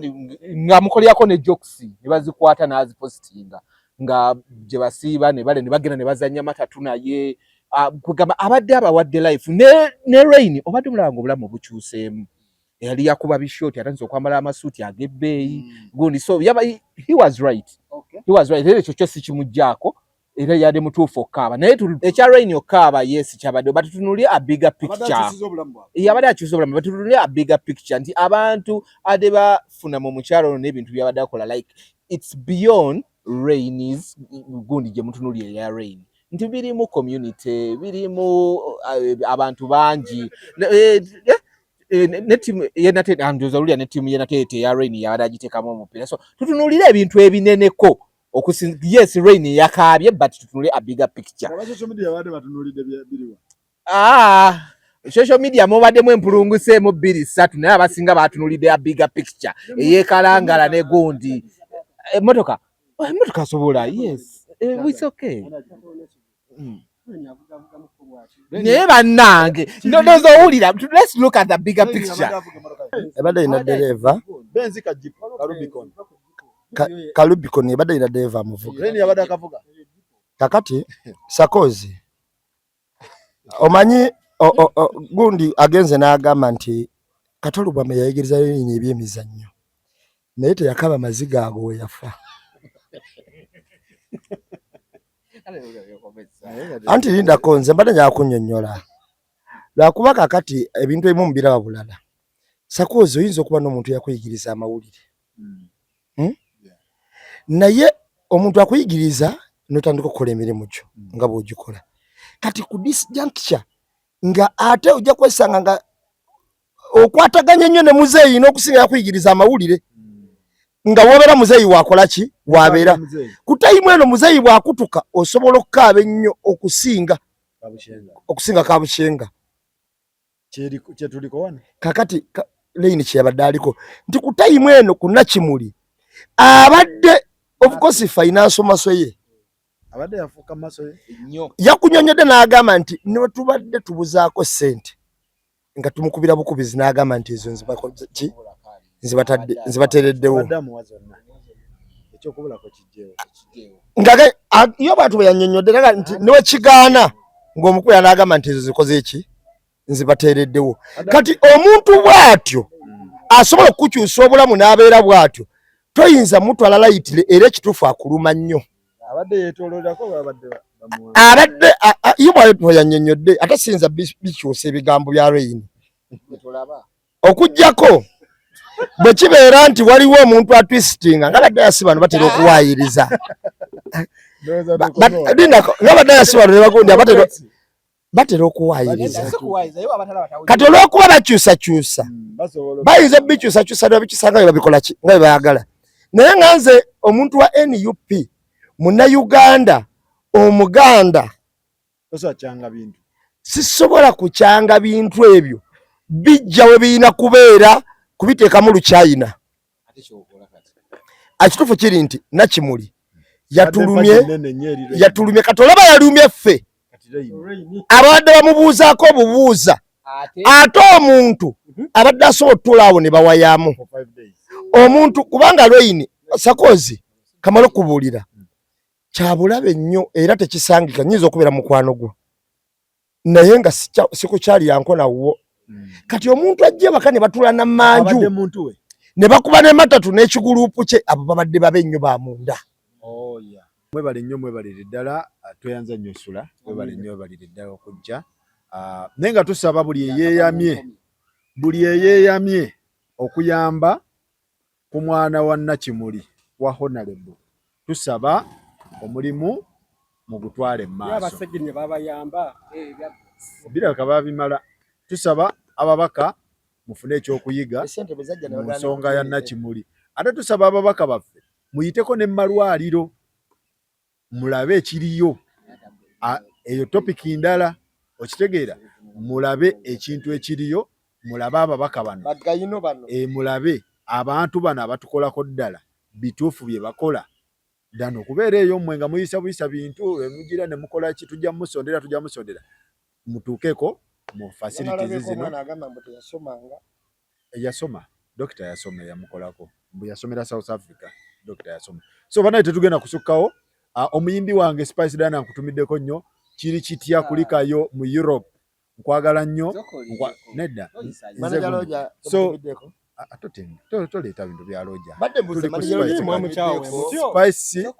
nga mukolyako ne jokes ne bazikwata n'azipostinga nga gye basiiba ne bagenda ne bazannya matatu naye kugamba abadde abawadde life ne Rain obadde mulaba ng'obulamu bukyuseemu yali yakuba bishoti atanze okwambala amasuuti ag'ebbeeyi gundi so he was right era ekyo kyo si kimugjaako era yali mutuufu okkaaba naye ekya Rain okkaaba yes kyabadde batutunulye a bigger picture yabadde akyusa obulamu batutunulye a bigger picture nti abantu ade bafuna mu mukyalo n'ebintu byabadde akola like it's beyond Rain's gundi gye mutunulye ya Rain nti birimu community birimu abantu bangi ne timu yenate andoza lulya ne timu yenate ya Rain yabadde agiteekamu omupiira so tutunulire ebintu ebineneko yes Rain yakabye but tutunulire a bigger picture social media wade batunulide biriwa social media mubaddemu empulunguse mu 2-3 naye abasinga batunulide a bigger picture eyekalangala ne gundi emotoka sobola yes it's okay naye bannange ndozo owulira let's look at the bigger picture ebadde ina dereva Benzi kajipu Kalubikon ebadde ina dereva amuvuga Rain yabadde akavuga kakati Sakozi omanyi gundi agenze n'agamba nti Katolubwama yayigiriza Rain ebyemizannyo naye teyakaba maziga ago we yafa anti linda konze mbadde nja kunnyonnyola lwakuba kakati ebintu ebimu mbiraba bulala Sakozi oyinza okuba n'omuntu yakuyigiriza amawulire naye omuntu akuyigiriza n'otandika okukola emirimu gyo nga bw'ogikola kati ku this juncture nga ate ojja kwesanga nga okwataganya nnyo ne muzeeyi n'okusinga yakuyigiriza amawulire nga wobeera muzeeyi wakola ki wabeera ku tayimu eno muzeeyi bwakutuka osobola okukaaba ennyo okusinga Kabushenga kyetuliko wano kakati Rain kyeyabadde aliko nti ku tayimu eno ku Nakimuli abadde of course finance maso ye abadde yafuuka maso ye nnyo yakunyonyodde n'agamba nti ne tubadde tubuzaako ssente nga tumukubira bukubizi n'agamba nti ezo nzibateereddewo nga iyo bantu bwe yannyonnyodde nti niwe kigaana ng'omukuya n'agamba nti ezo zikoze eki nzibateereddewo kati omuntu bw'atyo asobola okukyusa obulamu n'abeera bw'atyo toyinza mutwala layitire era ekituufu akuluma nnyo abadde yeetooloolako abadde iyo bwe yannyonnyodde ate siyinza bikyusa ebigambo bya Rain okuggyako bwe kibeera nti waliwo omuntu atwistinga nga badayasi bano batera okuwaayiriza nga badayasi bano ne bagundi batera okuwaayiriza kati olw'okuba bakyusakyusa bayinza obikyusakyusa ne babikisa nga bwe babikola ki nga bwe bayagala naye nga nze omuntu wa NUP Munnayuganda Omuganda sisobola kukyanga bintu ebyo bijja we birina kubeera kubiteekamu lukyayina ekituufu kiri nti Nakimuli yatulumye kati olaba yalumye ffe abadde bamubuuzaako obubuuza ate omuntu abadde asobola otuula awo ne bawayamu omuntu kubanga Rain Sakozi kamala okubuulira kyabulabe nnyo era tekisangika nnyinza okubeera mukwano gwo naye nga sikukyali yanko nawwo kati omuntu ajje baka ne batula na manju ne bakuba ne matatu n'ekigulupu kye, abo babadde babennyo ba munda. Mwebale nnyo mwebalire ddala, tweyanza nnyo Sula, mwebale nnyo mwebalire ddala okujja. Naye nga tusaba buli eyeeyamye okuyamba ku mwana wa Nakimuli wa Honorable. Tusaba omulimu mu gutwale maaso. Abasegenye babayamba. Biraka babimala. Tusaba ababaka mufune ekyokuyiga mu nsonga ya Nakimuli. Ate tusaba ababaka baffe muyiteko ne malwaliro mulabe ekiriyo. Eyo topiki ndala okitegeera, mulabe ekintu ekiriyo, mulabe ababaka bano, mulabe abantu bano abatukolako ddala bituufu bye bakola. Dano kubeera eyo mmwe nga muyisa buyisa bintu emugira ne mukola ki, tujja musondera mutuukeko mu facilities zino. Yasoma dokita yasoma yamukolako mbu yasomera South Africa, dokita yasoma. So banaye tetugenda kusukkawo. Omuyimbi wange Spice Dana nkutumiddeko nnyo, kiri kitya kulikayo mu Europe, nkwagala nnyo nedda. So toleeta bintu bya loja Spice